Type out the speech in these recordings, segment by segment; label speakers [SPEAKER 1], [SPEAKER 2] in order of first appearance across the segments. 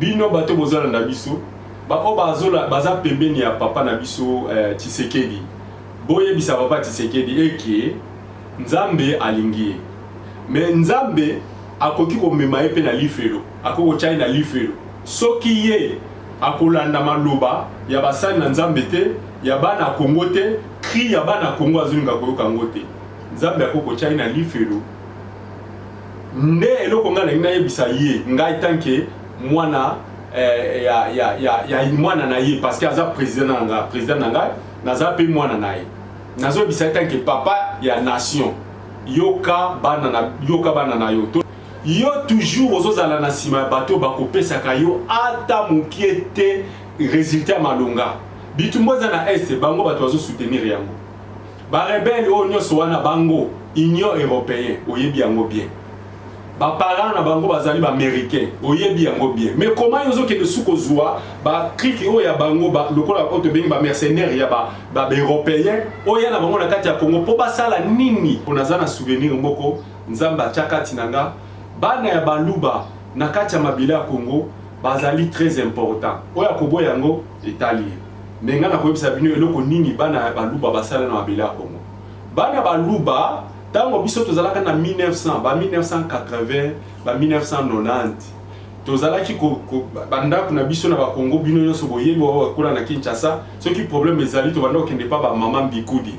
[SPEAKER 1] bino bato bozala na biso ba o bazola baza pembeni ya papa na biso Tshisekedi boye bisa papa Tshisekedi eki Nzambe alingi mais Nzambe akoki ko mema epe na lifelo akoko chai na lifelo soki ye akolanda maloba ya basali na Nzambe te ya bana Kongo te cri ya bana Kongo azulinga koyoka ngote Nzambe akoko chai na lifelo nde eloko ngana ina yebisa ye ngai tanke mwana ya mwana na ye parce que aza président nanga naza pe mwana na ye nazo bisa tanke papa ya nation yoka bana na yo yo toujours ozozala na sima bato bakopesaka yo ata mokie te résultat malonga bitumboza na est bango bato bazo soutenir yango ba rebelle o nyonso wana bango union européenne oyebi yango bien ba parents na bango bazali ba américain oyebi yango bien mais comment yozo ke de sukozwa ba kriki o ya bango ba lokola oto bengi ba mercenaires ya ba européen o ya na bango na kati ya Congo po basala nini onaza na souvenir mboko Nzamba chakati nanga bana ya baluba na kati ya mabila ya Congo bazali très important oya kobo yango Italie menga na koyebisa bino eloko nini bana ya baluba basala na mabila ya Congo bana baluba tango biso tozalaka na 1900 ba 1980 ba 1990 tozalaki ko banda kuna biso na ba Congo bino nyonso boyebi wa kula na Kinshasa soki problème ezali to banda okende pa ba mama Mbikudi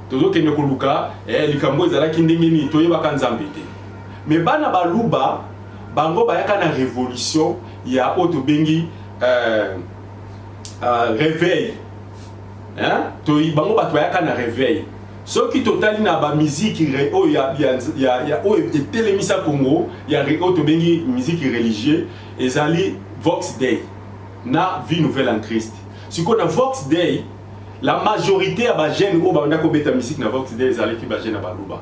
[SPEAKER 1] tozo kende koluka likambo ezalaki ndenge ni toyeba Nzambe te mais bana baluba bango bayaka na révolution ya oto bengi réveil hein to bango bato bayaka na réveil soki totali na ba musique o ya o etelemisa Congo ya oto bengi musique religieuse ezali Vox Day na Vie Nouvelle en Christ siko na Vox Day la majorité ya ba jeunes o banda ko beta musique na Vox Day ezali ki ba jeunes na baluba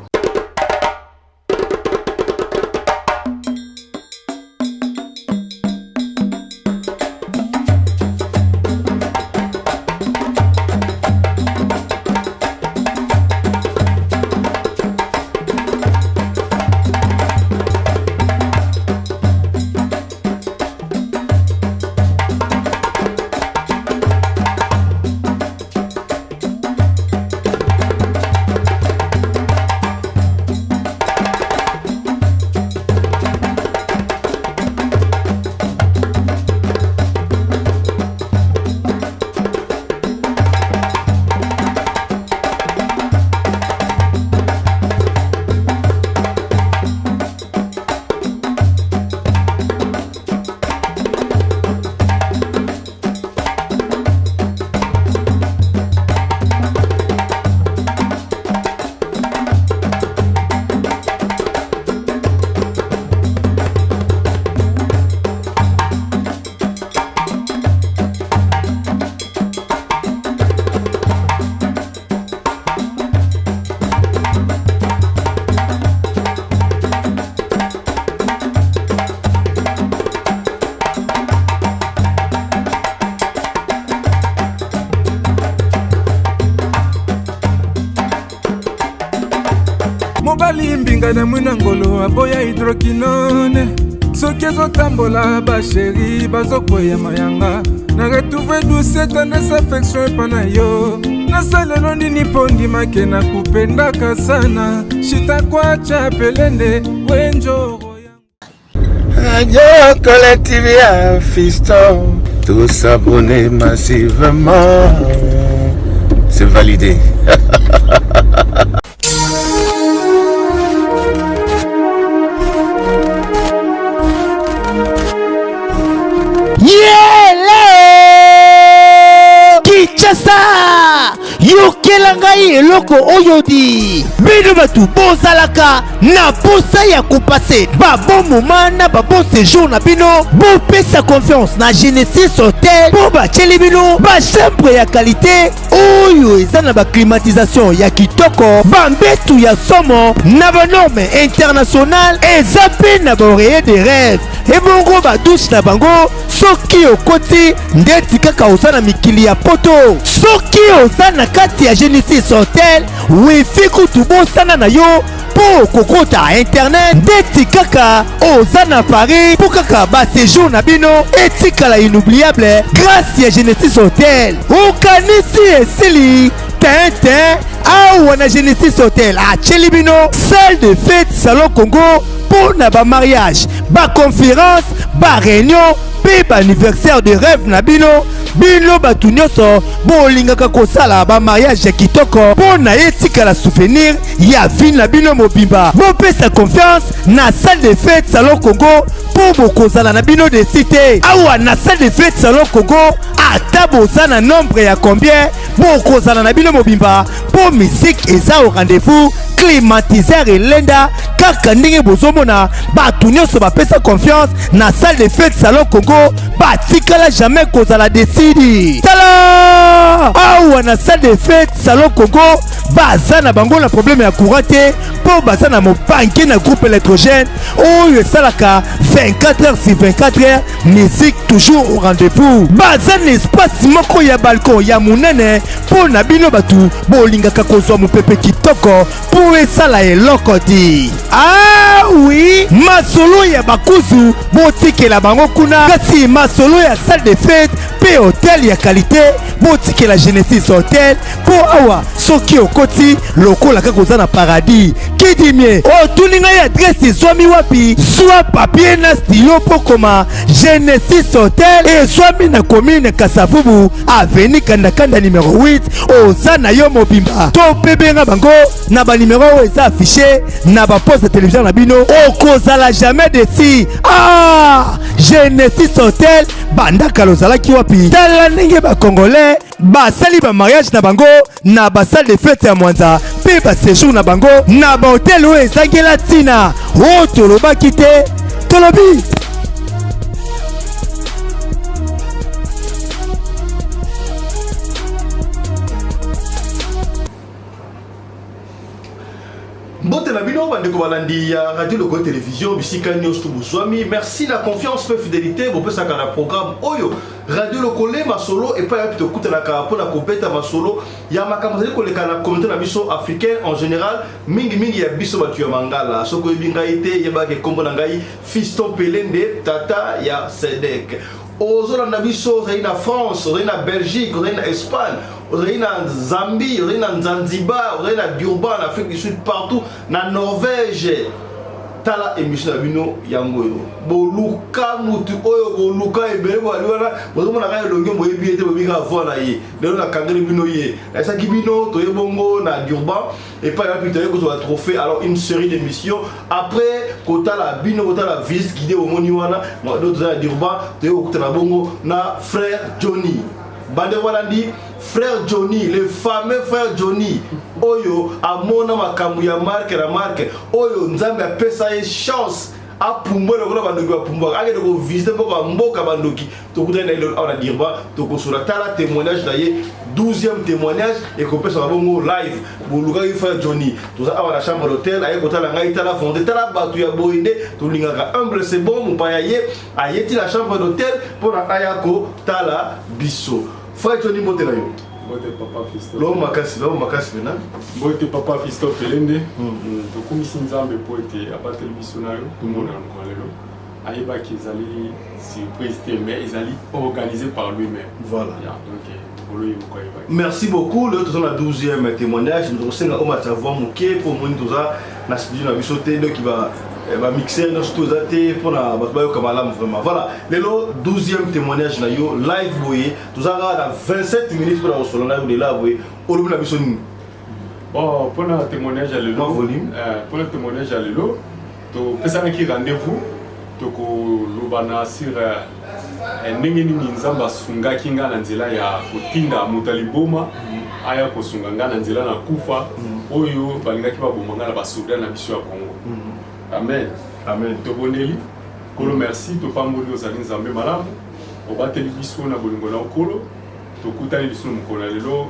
[SPEAKER 2] Mbinga na mwina ngolo aboya hydroquinone soki ezotambola basheri bazokoya mayanga na retrouve douce tendresse affection epana yo nasalelo nini mpo ndimake na kupendaka sana shitakwacha pelende wenjoro
[SPEAKER 3] Radio Collective ya Fiston tous s'abonner massivement c'est validé.
[SPEAKER 4] Kinshasa yokela ngai eloko oyodi bino batu bozalaka na posa ya kopase babo moma na babo séjour na bino bopesa confiance na Genesis Hotel po batieli bino bachambre ya qualité oyo eza na baclimatisation ya kitoko bambetu ya somo na banorme international eza mpe na baoreiller de rêve ebongo badouche na bango soki okoti ndeti kaka oza na mikili ya poto soki oza na kati ya Genesis Hotel wifi kutu bosana na yo pour kokota internet ndeti kaka oza na Paris pour kaka ba séjour na bino etikala inoubliable grâce ya Genesis Hotel okanisi esili tintin awa na Genesis Hotel acheli bino salle de fête salon Congo pour na ba mariage ba conférence ba réunion pe ba anniversaire de rêve na bino batu nyonso bolingaka kosala ba mariage ya kitoko mpo na etikala souvenir ya vie na bino mobimba bopesa confiance na salle de fête salon Congo mpo bokozala na bino de cité awa na salle de fête salon Congo ata boza na nombre ya combien bokozala na bino mobimba mpo musique eza au rendez-vous climatiseur elenda kaka ndenge bozomona batu nyonso bapesa confiance na salle de fête salon Congo batikala jamais kozala desidi tala awa na salle de fête salon Congo baza na bango na problème ya courant te mpo baza na mopanke na groupe électrogène oyo esalaka 24 heures sur 24 heures musique toujours au rendez-vous baza na espace moko ya balcon ya monene mpo na bino batu bolingaka kozwa mopepe kitoko mpo esala eloko ti ah oui masolo ya bakuzu botikela bango kuna kasi masolo ya salle de fête pe hotel ya qualité botikela Genesis Hotel mpo awa soki okoti lokola kaka oza na paradis kidimie otuninga ya adresse ezwami wapi zwa papier na stylo mpo koma Genesis Hotel ezwami na commune Kasavubu avenue Kandakanda numéro 8 oza na yo mobimba to pebenga bango na ba numéro oyo eza affiché na ba poste de télévision na bino okozala jamais desi ah Genesis Hotel bandaka lozalaki wapi tala ndenge ba congolais basali ba mariage na bango na ba salle de fête ya Mwanza pe ba séjour na bango na ba hotel oyo ezangela tina o tolobaki te tolobi
[SPEAKER 5] Mbote na bino bandeko balandi ya Radio Logo Télévision bisika nyos to bozwami merci la confiance pe fidélité bo pesa kana programme oyo Radio Logo le masolo et pas plutôt kuta na ka pona kopeta masolo ya makamazali ko leka na communauté na biso africaine en général mingi ya biso batu ya mangala soko ebinga ite yeba ke kombo na ngai Fiston Pelende tata ya Sedek ozolanda biso ozali na France ozali na Belgique ozali na Espagne ozali na Zambie ozali na Zanzibar ozali na Durban en Afrique du Sud partout na Norvège tala émission na bino yango yo boluka mutu oyo boluka ebele bo aliwana bozomona ka elonge moyebi ete bobika voila ye lelo na kangeli bino ye na saki bino to yebongo na Durban et pas la putain que tu as trophée alors une série d'émissions après kota la bino kota la visite guidée au moniwana d'autres à Durban to yokota na bongo na frère Johnny bande voilà dit frère Johnny le fameux frère Johnny oyo amona makambu ya marque la marque oyo nzambe apesa ye chance apumba le gros bandoki apumba ake de visiter pour mboka bandoki to kuta na ile on a Durban to ko sur la témoignage d'ailleurs 12e témoignage et qu'on peut savoir bongo live boluka yi frère Johnny to ça à la chambre d'hôtel aye kota la ngai tala fondé tala batu ya boinde to lingaka humble c'est bon mon pa yaye ayeti la chambre d'hôtel pour na ayako tala biso frère Johnny motela yo
[SPEAKER 1] Bote papa Fiston.
[SPEAKER 5] Lo makasi bena.
[SPEAKER 1] Bote papa Fiston Pelende. To kumisi nzambe poete abateli biso na yo. Tout le monde en lelo. Ayeba ki ezali surprise te mais ezali organisé par lui-même.
[SPEAKER 5] Voilà.
[SPEAKER 1] Donc
[SPEAKER 5] merci beaucoup. Le tour la 12e témoignage. Nous sommes au Matavoa Mouké pour mon toza na studio na biso te donc il va mixer nos tout até pour na bato comme alam vraiment. Voilà. Le 12e témoignage na yo live boye. Tout ça dans 27 minutes pour la solana de là boye. Olobi na biso ni.
[SPEAKER 1] Bon, pour le témoignage à l'élo, pour le témoignage à l'élo, to pesana ki rendez-vous to ko lobana sur ndenge nini nzamba sunga kinga na nzela ya kotinda mutaliboma aya ko sunga nga na nzela na kufa oyo balingaki babomanga na basoda na biso ya Congo. Amen. Amen. To boneli. Kolo merci to pamboli ozali nzambe malamu. Obateli biso na bolingo na okolo. To kutani biso mukolo lelo.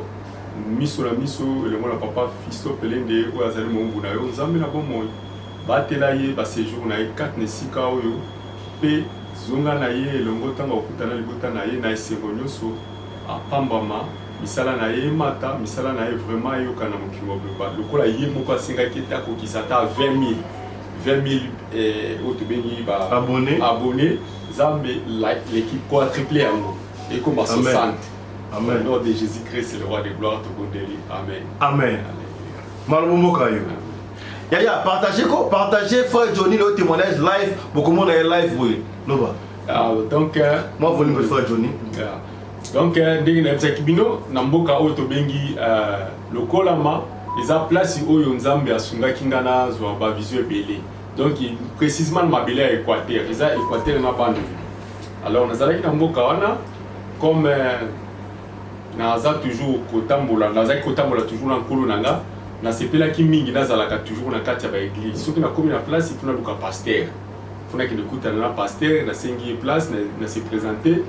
[SPEAKER 1] Miso la miso le mona papa Fiston Pelende o azali mombu na yo nzambe na bomoi batela ye ba séjour na ye 4 nesika oyo pe zonga na ye longo tanga okutana libota na ye na esengo nyonso apambama misala na ye mata misala na ye vraiment ayokana mokili mobimba lokola ye moko asengaki ete akokisa ata 20 000 oyo tobengi abonné Nzambe l'équipe quadruplé yango ekoma 60. Amen. Au nom de Jésus-Christ, c'est le roi de gloire, tout le monde. Amen.
[SPEAKER 5] Amen. Malboumbo Kayo. Yaya, partagez frère Johnny le témoignage live, beaucoup de monde est live, oui.
[SPEAKER 1] Donc,
[SPEAKER 5] moi, vous voulez frère Johnny.
[SPEAKER 1] Donc, dès que nous avons Namboka Otobengi, le Kolama, ils ont place où Nzambe a Sunga Kingana, Zouaba Visuel Belé. Donc, précisément, ma belé à Équateur. Ils ont Équateur dans la bande. Alors, nous avons Namboka Wana, comme naza toujours kotambola toujours na nkolo nanga na sepelaki mingi nazalaka toujours na kati ya ba église soki na komi na place il faut na luka pasteur faut na ki nekutana na pasteur na sengi place na se présenter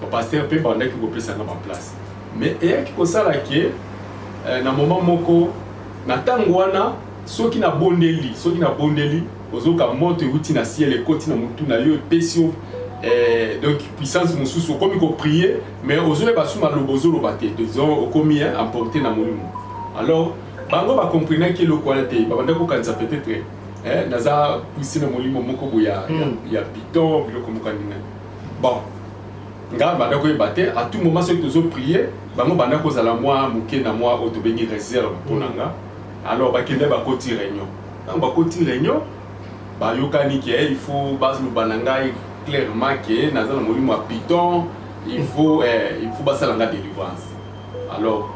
[SPEAKER 1] ba pasteur pe bandaki kopesa na ba place mais eyaki kosala ke na moment moko na tango wana soki na bondeli ozoka moto euti na ciel ekoti na mutu na yo epesi donc puissance mususu okomi ko prier mais ozole basuma lobozo lobate disons okomi emporter na molimo alors bango ba comprendre que le qualité ba banda ko kanza peut-être naza pousser na molimo moko boya ya piton biloko moko ndinga bon nga banda ko ebate à tout moment ceux qui ozo prier bango banda ko zala moi muke na moi otobengi réserve ponanga alors ba kende ba koti réunion ba koti réunion ba yokani ke il faut base lu bananga clairement que dans le molimo à Python il faut passer la délivrance alors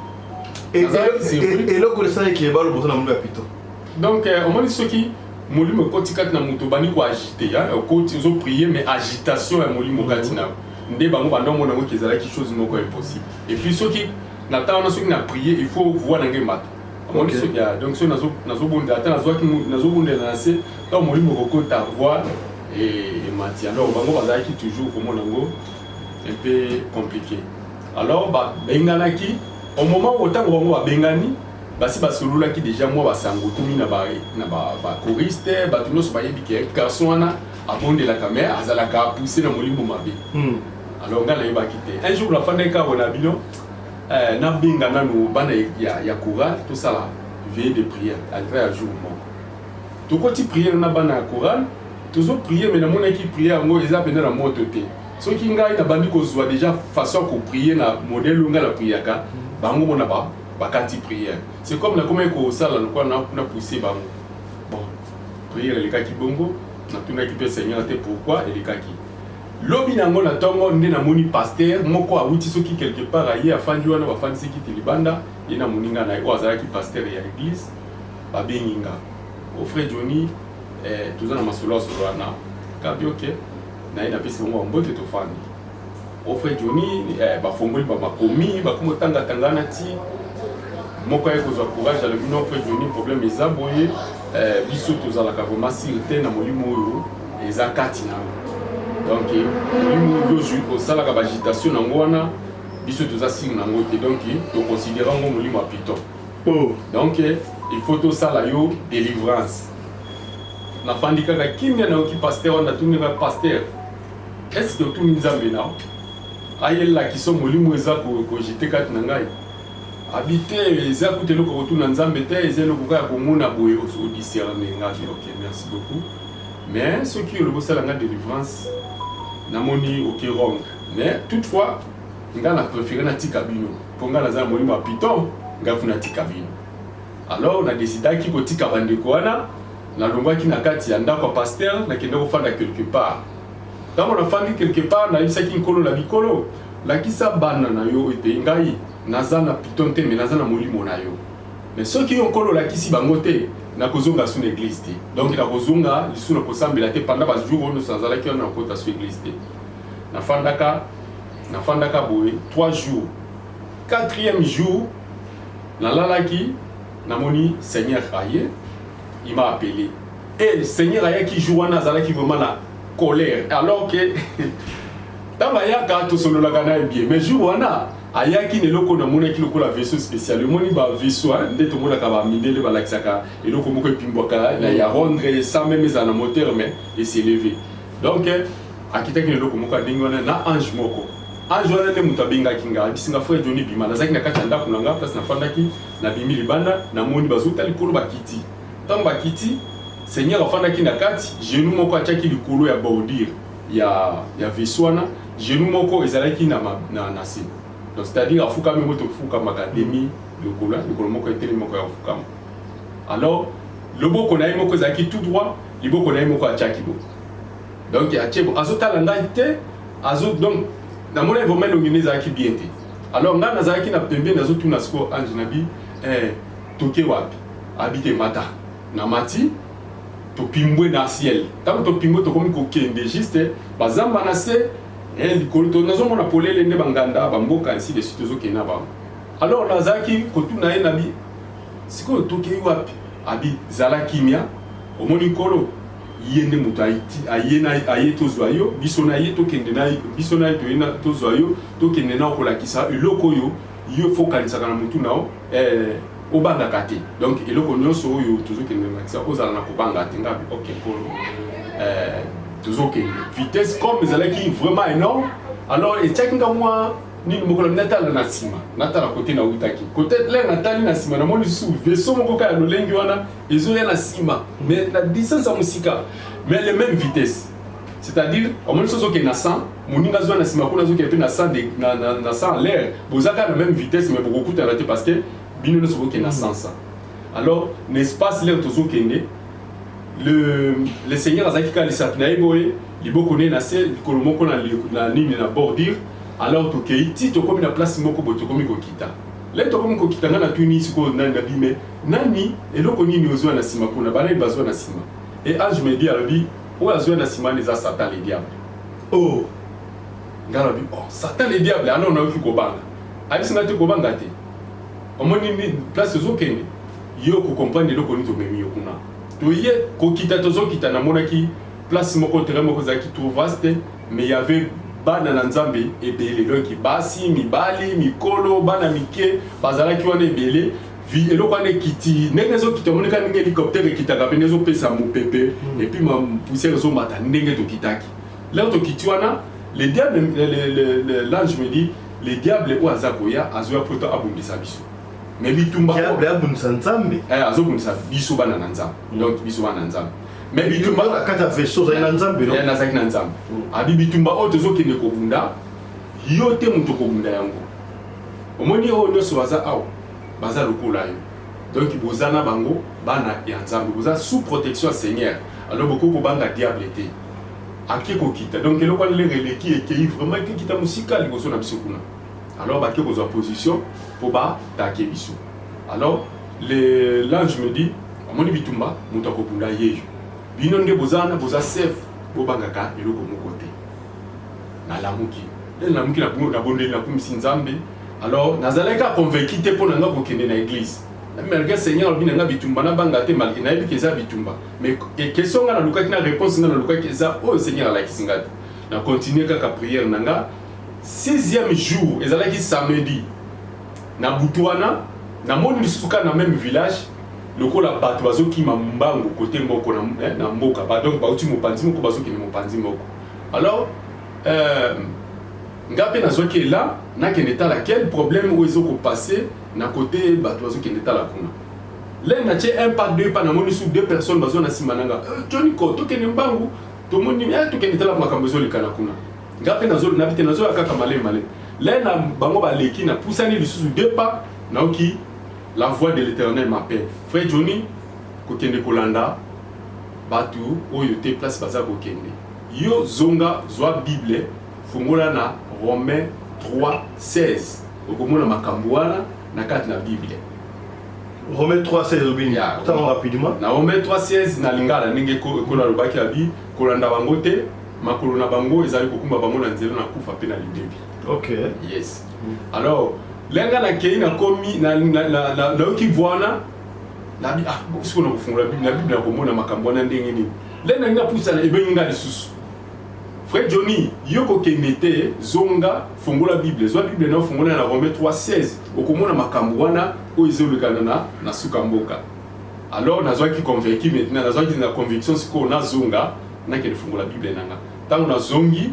[SPEAKER 5] et le connaissant qui est bas le besoin dans le molimo à Python
[SPEAKER 1] donc au moins ceux qui molimo côté kat na muto bani ko agiter hein côté ils ont prié mais agitation à molimo katina ndé bango bando mona ngo kezala quelque chose moko impossible et puis ceux qui n'attendent ceux qui n'a prié il faut voir dans les maths donc ceux nazo bonda attend nazo bonda lancer donc molimo ko ta voir et Mathieu. Alors, bango bazaki toujours comme on un peu compliqué. Alors, benganaki au moment où tant bango bengani, basi basolula ki déjà moi basango tumi na ba choriste, batuno so bayebi ke garçon wana abonde la caméra azalaka pousser na molimo mabe. Alors ngala yeba kité. Un jour la fin de ka on a bino na bengana no bana ya chorale tout ça là veille de prière après un jour moko. To koti prière na bana chorale toujours prier mais na mona qui prier ngo eza pena na moto te so ki ngai na bandi ko zwa déjà façon ko prier na modèle nga la prière ka bango mona ba bakati prière c'est comme na comment ko sala ko na pousser bango bon prière le ka ki bongo na tuna ki pe Seigneur te pourquoi et le ka ki lobi nango na tongo nde na moni pasteur moko a wuti so ki quelque part aye afandi wana ba fandi ki tilibanda et na moninga na o azala ki pasteur ya église ba benginga au frère Johnny toujours na masolo solo na kabi ok na ina pesi ngo mbote to fandi au frère Johnny ba fongoli ba makomi ba komo tanga tangana ti moko ay ko zo courage le bino frère Johnny problème eza boye biso tozala ka vraiment sûreté na molimo oyo eza kati na donc molimo oyo ju ko sala ka agitation na ngwana biso toza signe na ngote donc to considérer ngo molimo a Python donc il faut to sala yo délivrance na fandi kaka kimia na oki pasteur na tuni na pasteur est-ce que tout nzambe na ayela ki so molimo eza ko jete kat na ngai habiter eza kutelo ko tuna nzambe te eza lo ko ko mona boye au discerner ngai ok merci beaucoup mais ce qui le bossa la délivrance na moni ok wrong mais toutefois nga na préférer na tikabino pour nga na za molimo a Python nga funa tikabino alors na décida ki ko tika bande ko wana na longwa ki na kati ya ndako pasteur na kende ko fanda quelque part dans mon fandi quelque part na isa ki nkolo la bikolo la kisa bana na yo ete ngai nazana Python te mais nazana molimo na yo mais ceux qui ont nkolo la kisi bango te na kozonga sur l'église te donc na kozonga lisu na kosambela te pendant ba jour on sanzala ki na kota sur l'église te na fandaka boye 3 jours 4e jour na lalaki na moni Seigneur aye il m'a appelé et le Seigneur aye qui joue na zala qui vraiment la colère alors que tabaya ka to solo la kana bien mais jour wana aya ki ne loko na mona ki loko la vaisseau spécial le moni ba vaisseau nde to mona ka ba mindele ba laksaka et loko moko pimboka na ya rendre sans même za na moteur mais et s'est levé donc akita ki ne loko moko ndingona na ange moko ange wana nde moto abengaki nga abisinga frère Johnny bima nazalaki na kati ya ndako na nga place nafandaki na bimi libanda namoni bazota likolo bakiti ntango bakiti seigneur afandaki na kati genou moko atiaki likolo ya bordure ya vaisseau wana genou moko ezalaki na se donc c'est-à-dire afukami moto ofukamaka demi lokolo moko eteli moko ya ofukama alors loboko na ye moko ezalaki tout droit liboko na ye moko atiaki bo donc atie bo azotala ngai te donc namoni vraiment elongi ezalaki bien te alors ngai nazalaki na pembeni nazotuna siko ange nabi toke wapi abite mata na mati topimbwe na ciel ntango topimbwe tokomi kokende juste bazamba na se likolo nazomona polele nde banganda bamboka ainsi de suite tozokende na bango alors nazalaki kotuna ye nabi sikoyo tokei wapi abi zala kimia omoni nkolo ye nde moto aye tozwa yo biso na ye tokende na biso na ye toyena tozwa yo tokende na okolakisa eloko oyo yo fokanisaka na motu nao obangaka te donc eloko nyonso oyo tozokende nakisa ozala na kobanga te ngabi ok nkolo tozokende vitesse comme ezalaki vraiment énorme alors etiaki nga mwa nini mokolo natala na nsima natala kote na utaki kote le natali na nsima namoni lisusu vaisseau moko kaka lolenge wana ezoya na nsima mais na distance ya mosika mais les mêmes vitesses c'est-à-dire omoni so ozokende na 100 moninga azoya na nsima kuna azokende mpe na 100 l'air bozaka na même vitesse mais bokokutana te parce que bino nyonso bokende na 100 alors n'espace l'air tozokende le seigneur azalaki kaka lisapi na ye boye liboko ne na se likolo moko na nini na bordure alors tokei ti tokomi na place moko boye tokomi kokita le tokomi kokita nga na tuni sikoyo nani nabi me nani eloko nini ozwa na nsima kuna banani bazwa na nsima et ange me di alobi oyo azwa na nsima eza satan le diable oh nga lobi oh satan le diable alors nayoki kobanga abisinga te kobanga te omoni place ozokende yo kokomprendre eloko nini tomemi yo kuna toye kokita tozokita namonaki place moko terrain moko ezalaki tout vaste mais il y avait bana na nzambe ebele donc basi mibali mikolo bana mike bazalaki wana ebele vi eloko wana ekiti ndenge ezokita omonika ndenge hélicoptère ekitaka mpe ezopesa mopepe et puis ma poussière ezomata ndenge tokitaki lelo tokiti wana le diable l'ange me dit le diable oyo aza koya azoya poto abundisa biso mais bitumba
[SPEAKER 5] diable abundisa nzambe
[SPEAKER 1] azobundisa biso bana na nzambe donc biso bana na nzambe mais bitumba
[SPEAKER 5] kata vaisseau zali na nzambe no
[SPEAKER 1] nazalaki na nzambe abi bitumba oyo tozokende kobunda yo te moto kobunda yango omoni oyo nyonso baza awa baza lokola yo donc boza na bango bana ya nzambe boza sous protection ya seigneur alors bokoki kobanga diable te ake kokita donc eloko wana lere eleki ekei vraiment ekekita mosika liboso na biso kuna alors bake kozwa position mpo batake biso alors l'ange me dit omoni bitumba moto akobunda yeyo bino nde bozana boza safe bobangaka eloko moko te nalamuki nabondeli nakumisi nzambe alors nazalaki aconvaincu te mpo na nga kokende na église malgré seigneur alobi na nga bitumba nabanga te malgré nayebi ke eza bitumba mais question nga nalukaki na réponse nga nalukaki eza oyo seigneur alakisi nga te na continue kaka prière na nga 6e jour ezalaki samedi na butu wana namoni lisusu kaka na même village lokola bato bazokima mbangu kote moko na mboka donc bauti mopanzi moko bazokende mopanzi moko alors nga mpe nazwaki ela nakende tala quel problème oyo ezokopase na kote bato bazokende tala kuna le natie un pas deux pas namoni su 2 personnes bazwa na nsima na nga Johnny ko tokende mbangu tomoni tokende tala makambo ezolekana kuna nga mpe nabi te nazoya kaka malema le na bango baleki na pusani lisusu 2 pas naoki la voix de l'Éternel m'appelle. Frère Johnny, kokende kolanda batu oyo te place baza kokende. Yo zonga zwa Bible fungola na Romains 3:16. Okomona makambo wana na kati na Bible.
[SPEAKER 5] Romains 3:16 obini. Tant rapidement.
[SPEAKER 1] Na Romains 3:16 na lingala ndenge kola lobaki abi kolanda bango te makolo na bango ezali kokumba bango na nzela na kufa pe na libebi.
[SPEAKER 5] OK.
[SPEAKER 1] Yes. Alors lenga na kei na komi na oki voana na bi siko na kufungula Bible na Bible na komona makambo na ndenge nini lenga nga pusa na ebenga lisusu Frère Johnny yoko kemete zonga fungola Bible zwa Bible na fungola na Romains 3:16 okomona makambo wana o izolukana na suka mboka alors nazwa ki convaincu maintenant nazwa ki na conviction siko na zonga na ke fungola Bible nanga tango na zongi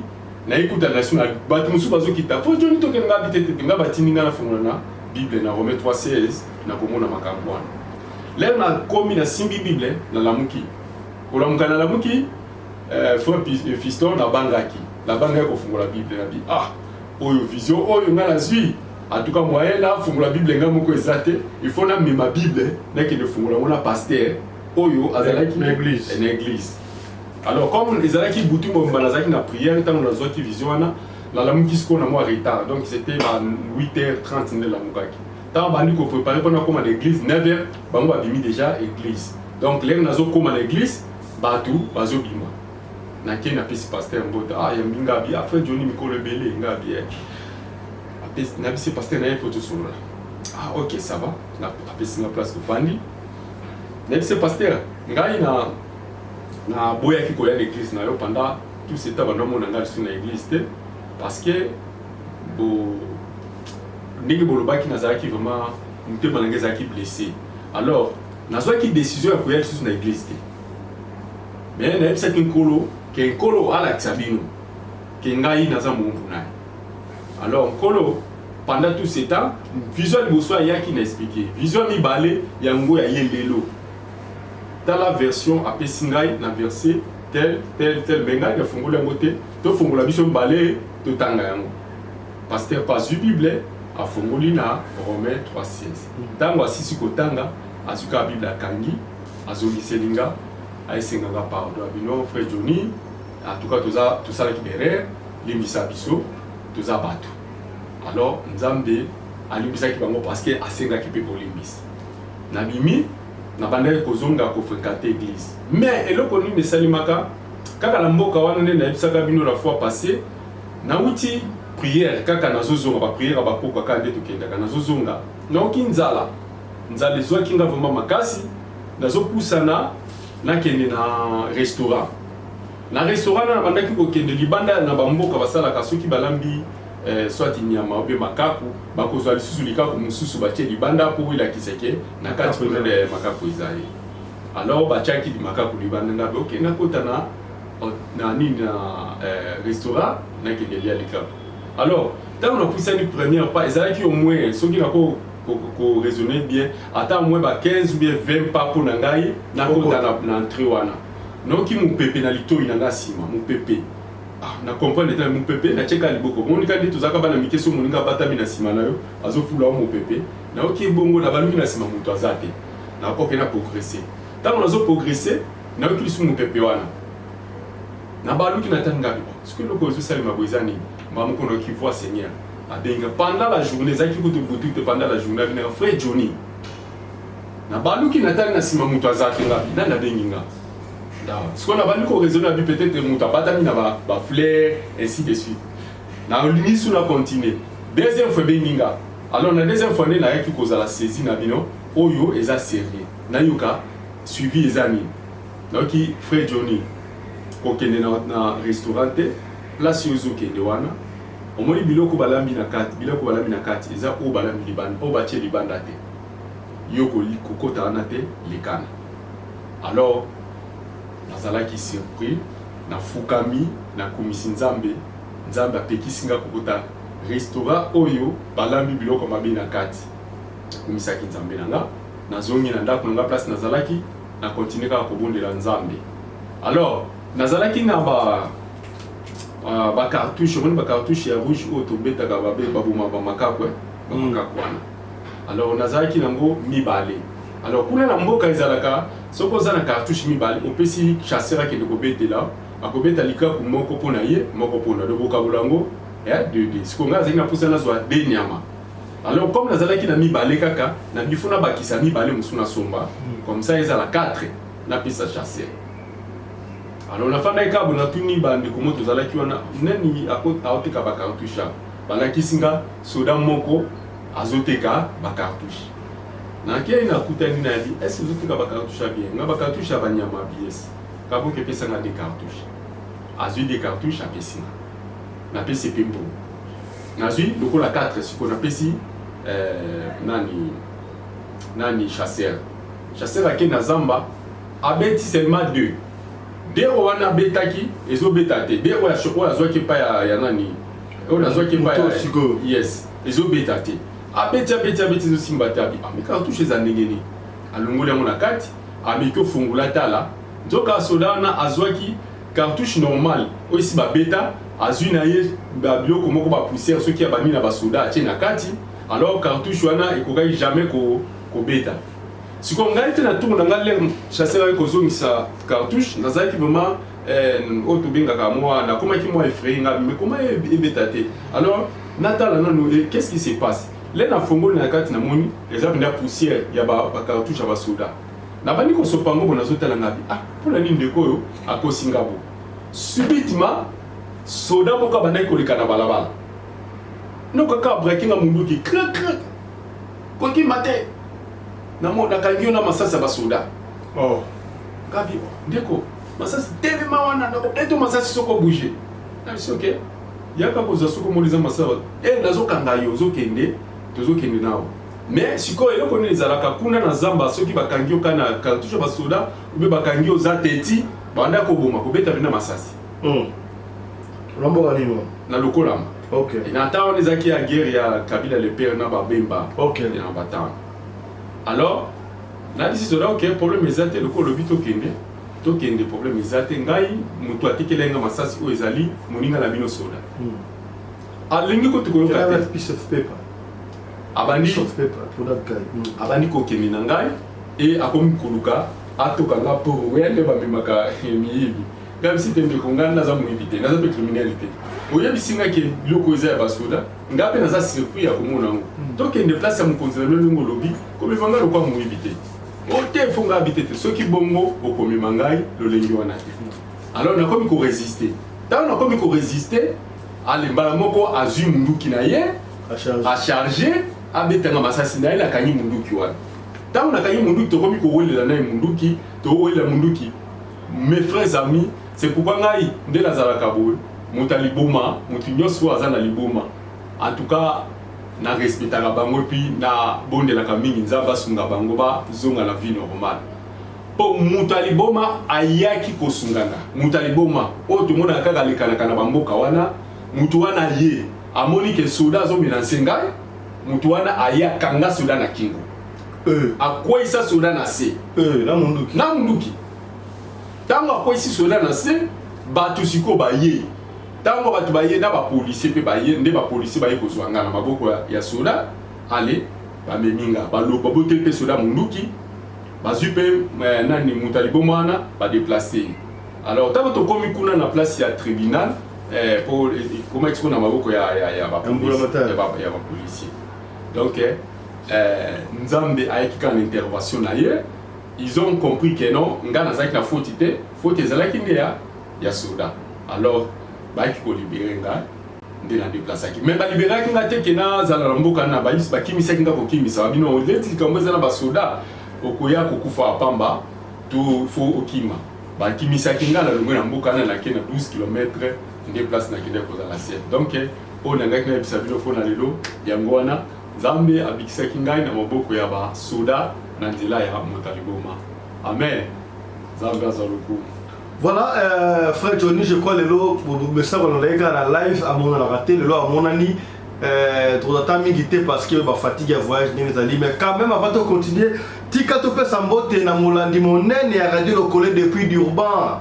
[SPEAKER 1] na écoute national bato musu bazo kita fo joni to kenga bitete nga batininga na fongola na Bible na Romains 3:16 na komona makambo wana leo na komi na simbi Bible na lamuki olamuka na lamuki frère Fiston na bangaki la banga ko fongola Bible na bi oyo vision oyo nga nazwi en tout cas moyen là fongola Bible nga moko ezate il faut na ma Bible na ke de fongola mona pasteur oyo azalaki na église alors comme ezalaki butu mbona nazaki na prière tant na zoti vision wana la lamuki sko na moi retard donc c'était à 8h30 ne la mukaki tant bandi ko préparer pour na comme à l'église 9h bango babimi déjà église donc les nazo comme à l'église batu bazo bima na ke na pisi pasteur mbota ya mbinga bi après Johnny Mikolo Belé ngabi apesi na pisi pasteur na yepoto solo OK ça va na apesi na place ko fandi na pisi pasteur ngai na boya ki koya l'église na yo pendant tout ce temps bando mona ngali sur na église te parce que bo ndenge bolobaki nazalaki vraiment mutema nanga ezalaki blessé alors nazwaki décision ya koya lisusu na église te mais nayebisaki nkolo ke nkolo alakisa bino ke ngai naza moumbu naye alors nkolo pendant tout ce temps vision liboso ayaki na expliqué vision mibale yango ya ye lelo tala version apesi ngai na verset tel bengai na fongola yango te to fongola biso mibale totanga yango pasteur pas Bible afongoli na Romains 3:16 tango asisi kotanga azuka Bible akangi azoliselinga aisenganga pardon abino frère Johnny en tout cas tout ça qui derrière limbisa biso toza bato alors nzambe alimbisa ki bango parce que asenga ki pe polimbisa na bimi na banda kozonga ko fréquenter église mais eloko ni mesalimaka kaka na mboka wana ne na bisaka bino la fois passée na uti prière kaka nazozonga ba prière ba poko kaka ndeto kendaka nazozonga na okinzala nzala zo kinga vraiment makasi nazopusana na kende na restaurant na bandaki ko kende libanda na bamboka basala kasoki balambi soit nyama obe makaku bakozwa lisusu likaku mususu batie libanda po ila kiseke na kati pona de makaku izali alors bachaki di makaku libanda na OK na kota na nini na restaurant na kende lia likaku alors tant on a pris ça une première pas ezalaki au moins soki na ko raisonner bien attends moins ba 15 ou bien 20 pas pour ngai na kota na entrée wana noki mu pepe na lito inanga sima mu pepe na comprendre ta mu pepe na cheka liboko monika ndi tozaka bana mikeso moninga batami na sima na yo azofula mu pepe na oki bongo na baluki na sima muto azate na OK na progresser tant nazo progresser na oki lisu mu pepe wana na baluki na tanga bi ce que loko zo sali mabozani mamu kono ki voit Seigneur abenga pendant la journée zaki ko to butu pendant la journée na frère Johnny na baluki na tanga na sima muto azate ngabi na benginga. Ce qu'on a voulu raisonner peut-être que ba fleurs ainsi de suite. Na lini sous la continuer. Deuxième fois benginga. Alors na deuxième fois na yaki koza la saisie na bino oyo eza sérieux. Na yuka suivi ezani. Na ki frère Johnny ko kende na restaurant place yozo kende wana. Omoni biloko balambi na kati eza o balambi libanda o batie libanda te. Yoko kokota na te lekana. Alors nazalaki surpris na fukami na komisi nzambe apekisinga kokota restaurant oyo balambi biloko mabe na kati komisaki nzambe nanga nazongi na ndako nanga place nazalaki na continuer kaka kobondela nzambe alors nazalaki na ba cartouche ya rouge oyo tobetaka baboma bamakaku wana alors nazalaki nango mibale alors kuna na mboka ezalaka soko za na cartouche mibale opesi chasseur akende kobetela akobeta likaku moko pona ye moko pona loboka bolango de siko nga zaki na posa na zwa de nyama alors comme nazalaki na mibale kaka na bifuna bakisa mibale musu na somba comme ça ezala 4 na pisa chasseur alors na fanda ekabo na tuni bande komo tozalaki wana nani aoteka ba cartouche balakisinga soda moko azoteka ba cartouche na kia ina kutani na di est-ce que vous avez des cartouches bien nga ba cartouche ba nyama bies kabo ke pesa nga des cartouches azui des cartouches apesi na pesi pimpo nazui lokola 4 siko na pesi nani chasseur akena zamba abeti seulement 2 dero wana betaki ezo betate dero ya shoko azwaki pa ya nani on azwaki pa ya yes ezo betate abeti zo simba tabi amika touche za ndengeni alongoli yango na kati amiko fungula tala nzoka soda wana azwaki cartouche normal oisi ba beta azwi na ye ba biloko moko ba poussière soki ya bami na ba soda atie na kati alors cartouche wana ekokai jamais ko beta siko ngai te na tumu na ngai chasseur avec ozongisa cartouche nazaki vraiment oto bengaka moi na komaki moi effrayé nga mais comment ebétaté alors natala nanu qu'est-ce qui se passe les na fongoli na kati na moni exemple na poussière ya ba cartouche ya ba soda na bani ko sopango bona zotala ngabi pour la ligne de koyo akosingabo subitement soda boka bana ko likana balabala no kaka breaking munduki crac ko ki mate na mo na kangio na masasa basoda kabi ndeko masasi tellement wana ndako eto masasi soko bouger na biso okay yaka ko soko moliza masaba nazo kanga yo zokende tozokende nawo mais siko eloko ni ezalaka kuna na zamba soki bakangio kana cartouche basoda ube bakangio za teti banda ko boma ko beta bina masasi
[SPEAKER 5] Rambo nimo
[SPEAKER 1] na lokolama
[SPEAKER 5] okay
[SPEAKER 1] na tawo ni zaki ya guerre ya Kabila le père na babemba
[SPEAKER 5] okay
[SPEAKER 1] na batana alors na disi soda ok problème ezate loko lobi tokende problème ezate ngai mutu atikelenga masasi o ezali moninga la bino soda alingi ko tukoyoka te
[SPEAKER 5] piece of paper
[SPEAKER 1] abandi
[SPEAKER 5] piece of paper for that guy
[SPEAKER 1] abandi ko kemi na ngai et akomi kuluka atoka nga pour wende bamemaka miyibi ngam si tende ko ngana za muibite naza pe criminalité oyebisinga ke biloko eza ya basoda ngape naza surpris ya komona ngo tokende place ya mokonzi na lolongo lobi komemanga lokwa muibite ote fonga habite te soki bongo okomema ngai lolengi wana te alors nakomi ko résister ntango nakomi ko résister alembala moko azwi munduki na ye acharge abetanga masasi na ye nakangi munduki wana ntango nakangi munduki tokomi kowelela na ye munduki towelela munduki mes frères amis c'est pourquoi ngai nde nazalaka boye moto aliboma moto nyonso oyo aza na liboma en tout cas na respectaka bango puis na bondelaka mingi nzambe asunga bango bazonga na vie normale po moto aliboma ayaki kosungana moto aliboma oyo tomonaka kaka alekanaka na bamboka wana moto wana ye amoni ke soda azomenanse ngai moto wana aye akanga soda na kingo akweyisa soda na se na munduki ntango akweyisi soda na se bato siko baye ntango bato baye na bapolisier mpe baye nde bapolisier baye kozwa nga na maboko ya soda ale bameminga baloba boteli mpe soda munduki bazwi mpe nani moto aliboma wana badeplace alors ntango tokomi kuna na place ya tribunal pour comment expliquer na maboko ya bapolisier donc nzambe ayaki kaka na intervention na ye ils ont compris que non nga nazalaki na faute te faute ezalaki nde ya soda alors bayaki kolibere nga nde na déplaçaki mais baliberaki nga te ke nazala na mboka na bakimisaki nga kokimisa babino oleti likambo eza na basoda okoya kokufa apamba to fo okima bakimisaki nga na longwe na mboka na nake na 12 km nde place nakende kozala siete donc oyo nangaki nayebisa bino fo na lelo yango wana nzambe abikisaki ngai na maboko ya basoda na nzela ya moto aliboma amen nzambe aza lokumu.
[SPEAKER 5] Voilà, frère Johnny, je crois que le message qu'on a la live à mon raté, le à mon ami, trop de temps m'iguité parce que ma fatigue à voyage mais quand même avant de continuer, tika to pe sambote na molandi monene ya radio le collègue depuis d'urban.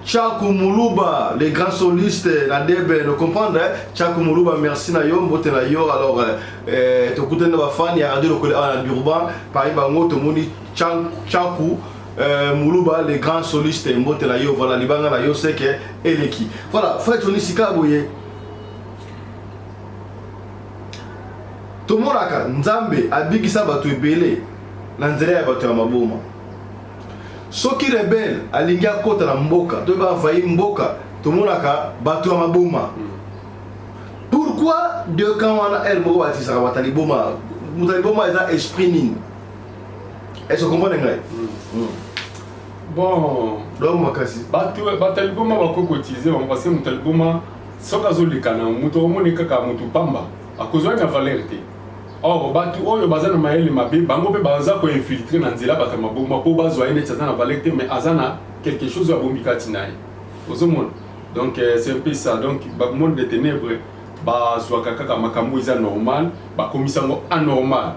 [SPEAKER 5] Tchakou Moulouba, les grands solistes, la DB, nous comprendre, Tchakou Moulouba, merci na yo, mbote na yo, alors, tu écoutes nos fans, il y a radio le collègue d'urban, par exemple, tout le monde Tchakou Moulouba, les grands solistes, mbote na yo, voilà, les bangas na yo, c'est que, et les qui. Voilà, frère Tony Sika Boye. Tout le monde a Nzambe, Abigisa Batu Ebele, Nanzere Batu Amaboma. Soki rebelle alingi akota na mboka to ba fayi mboka to monaka batu ya maboma. Pourquoi de quand on a el mo batisa batali boma mutali boma eza esprit nini? Est-ce que vous comprenez ngai?
[SPEAKER 1] Bon,
[SPEAKER 5] donc makasi
[SPEAKER 1] batali boma bakokotize parce que mutali boma soka zolikana muto omoneka ka mutu pamba akozwa na valeur te. Or batu oyo bazana mayele mabe bango pe baza ko infiltrer na nzela bata maboma po bazwa ene tsaza na valeur te mais azana quelque chose à bombikati naï. Au monde. Donc c'est un peu ça. Donc le monde des ténèbres, bah soit kaka makambo isa normal, bah comme ça anormal.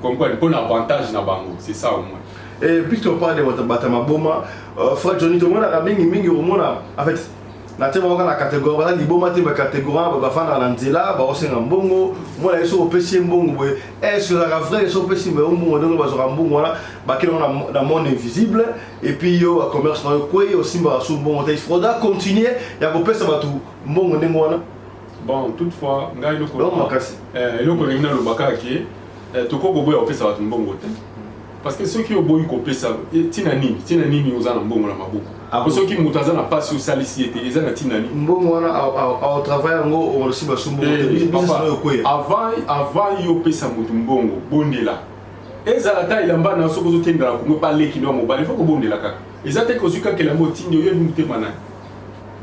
[SPEAKER 1] Comme quoi un avantage na bango, c'est ça au moins.
[SPEAKER 5] Et puisque on parle de Batama Boma, frère Johnny, tout le monde a mingi au monde en fait. Na te bonga na catégorie bala liboma te ba catégorie ba fana na nzela ba osenga mbongo moi la so opesi mbongo boye est-ce que la vrai so opesi mbongo donc ba zo mbongo wana ba kilo na monde invisible et puis yo a commerce na ko yo simba so mbongo te froda continuer ya ko pesa batu mbongo ndengo wana
[SPEAKER 1] bon toutefois ngai loko
[SPEAKER 5] donc makasi
[SPEAKER 1] loko ngina lo bakaki to ko boya opesa batu mbongo te parce que ceux qui ont beau ko pesa tina nini ozana mbongo na mabuku pour ceux qui mutaza na passe au salicité ils ont tina nini
[SPEAKER 5] mbongo wana au travail ngo on aussi ba sumbo
[SPEAKER 1] avant yo pesa mutu mbongo bondela ezalata ilamba na soko zotenda ko pa leki no mobile il faut ko bondela kaka ezate ko zuka ke la motindi yo muté mana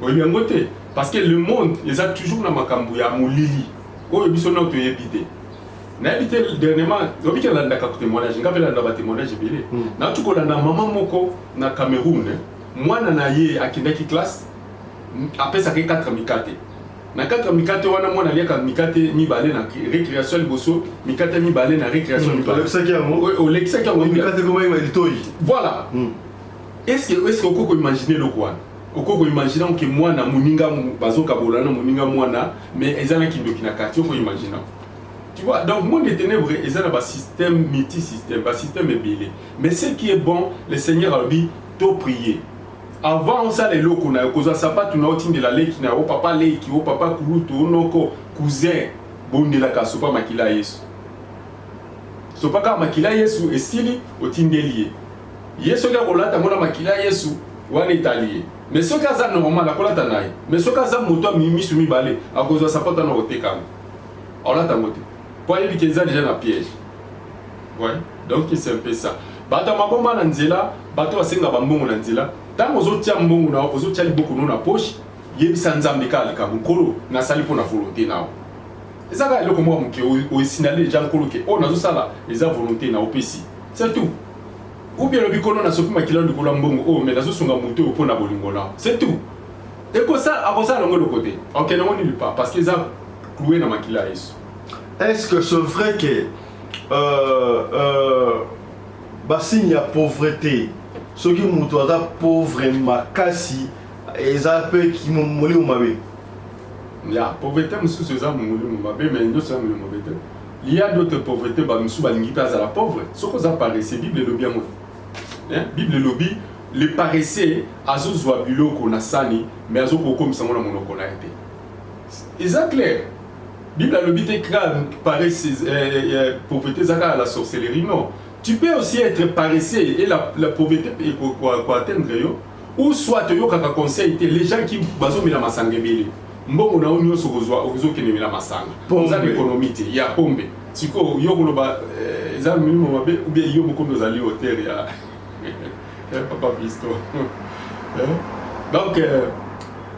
[SPEAKER 1] oyo ngote parce que le monde ils a toujours na makambu ya molili oyo biso na to yebite na habité dernièrement obiki la ndaka ko témoignage ngapela ndaba témoignage belé na tuko na maman moko na Cameroun mwana na ye akindaki classe apesa ke 4 mikate na 4 mikate wana mwana liaka mikate mibale na récréation liboso mikate mibale na récréation mibale au lexaki yango
[SPEAKER 5] mikate comme il toyi
[SPEAKER 1] voilà est-ce que okoko imaginer le quoi okoko imaginer que mwana muninga bazoka bolana muninga mwana mais ezana kindoki na quartier ko imaginer. Tu vois, donc, monde des ténèbres, ils ont un système, multi-système, un système ébélé. Mais ce qui est bon, le Seigneur a dit, t'as prié. Avant ça, les locaux, on a causé ça, pas tout le monde de la lait qui n'a pas papa lait, qui n'a pas papa coulouto, non, cousin, bon de la casse, pas makila yesu. So pas quand makila yesu, et stili, au tindelier. Yesu, là, on l'a tamona makila yesu, ou en italien. Mais ce cas est normal, la colata naï. Mais ce cas est moto, mimi, soumi, balé, à cause de ça, pas dans le tekam. On l'a tamoté. Pour aller qu'ils ont déjà dans piège. Ouais, donc c'est un peu ça. Bata mabomba na nzela, bato asenga bambongo na nzela. Tant aux autres tiambongo na aux autres tiali beaucoup na poche, yebisa nzambe ka alika mukolo na sali pour na volonté na. Ezaka eloko mo muke o signaler gens kolo ke o nazo sala eza volonté na opesi. C'est tout. Ou bien le bikono na sopi makila de kola mbongo o mais nazo sunga muto pour na bolingo na. C'est tout. Et comme ça à ça longo le côté. OK, non on n'y pas parce qu'ils ont cloué na makila yesu.
[SPEAKER 5] Est-ce que c'est vrai que signe de pauvreté, ceux qui sont pauvres, makasi, et ça peut qui m'ont moulu au mabé.
[SPEAKER 1] La pauvreté, monsieur, c'est ça, moulu au mabé, mais nous sommes le mauvais. Il y a d'autres pauvretés, monsieur, balingi pas à la pauvre. Ce que ça paraît, c'est Bible le bien moi. Bible le lobby, le paraissait, azo zwa biloko na sani, mais azo comme ça mon monoko na été. Est ça clair? Bible a le but écran paraît pauvreté à la sorcellerie non. Tu peux aussi être paresseux et la pauvreté quoi atteindre yo ou soit yo kaka conseil les gens qui bazo mila masanga belé. Mbongo na onyo so kozwa ozo kene mila masanga. Pour ça l'économie te ya pombe. Siko yo koloba za minimum mabe ou bien yo moko ndozali hôtel ya papa Pisto. Donc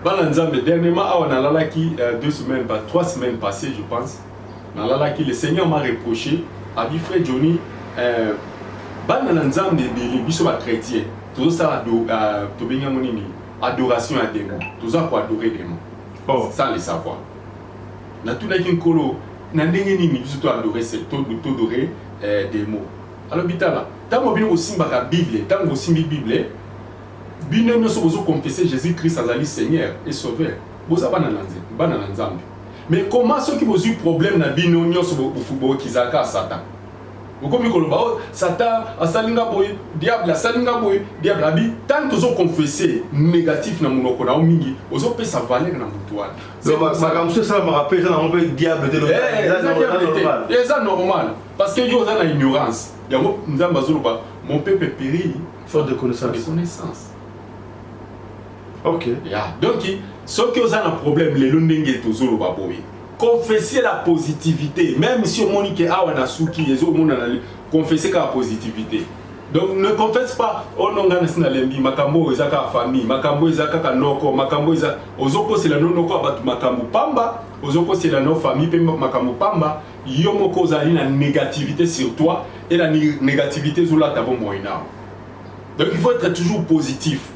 [SPEAKER 1] Balanzambe, dernièrement, on a lalaki 2 semaines, 3 semaines passées, je pense. Le Seigneur m'a reproché, a dit frère Johnny, Balanzambe de l'Église chrétien, tout ça, adoration à démons, tout ça pour adorer des démons. Oh. Sans le savoir. Na tout n'a kolo, na ndengeni ni biso to adorer c'est to adorer des mots. Alors bitala, tant bien aussi la Bible, tant aussi Bible. Bino nous sommes confesser Jésus-Christ azali Seigneur et Sauveur. Boza bana nzambe. Mais comment ceux qui ont eu problème na bino nyonso au football kizaka Satan. Vous comme koloba Satan asalinga boy, diable asalinga boy, diable abi tant que ont confessé négatif na monoko na mingi, ozo pe sa valeur na mutuana.
[SPEAKER 5] Donc ma ça me rappelle ça on peut diable de
[SPEAKER 1] l'autre. C'est normal parce que yo za na ignorance. Yango nzamba zoloba mon peuple périt
[SPEAKER 5] faute de connaissance. Ok.
[SPEAKER 1] Yeah. Donc, ceux qui ont un problème, les lundenge tozolo baboy. Confesser la positivité, même si on dit que awana suki, les autres confesser la positivité. Donc, ne confesse pas. Oh non, na lembi makambo ezaka famille, makambo ezaka kanoko, makambo ezaka ozoko c'est la nonoko abatu makambo pamba, ozoko c'est la no famille pe makambo pamba. Yomoko zali na négativité sur toi et la négativité zola tabo moina. Donc, il faut être toujours positif.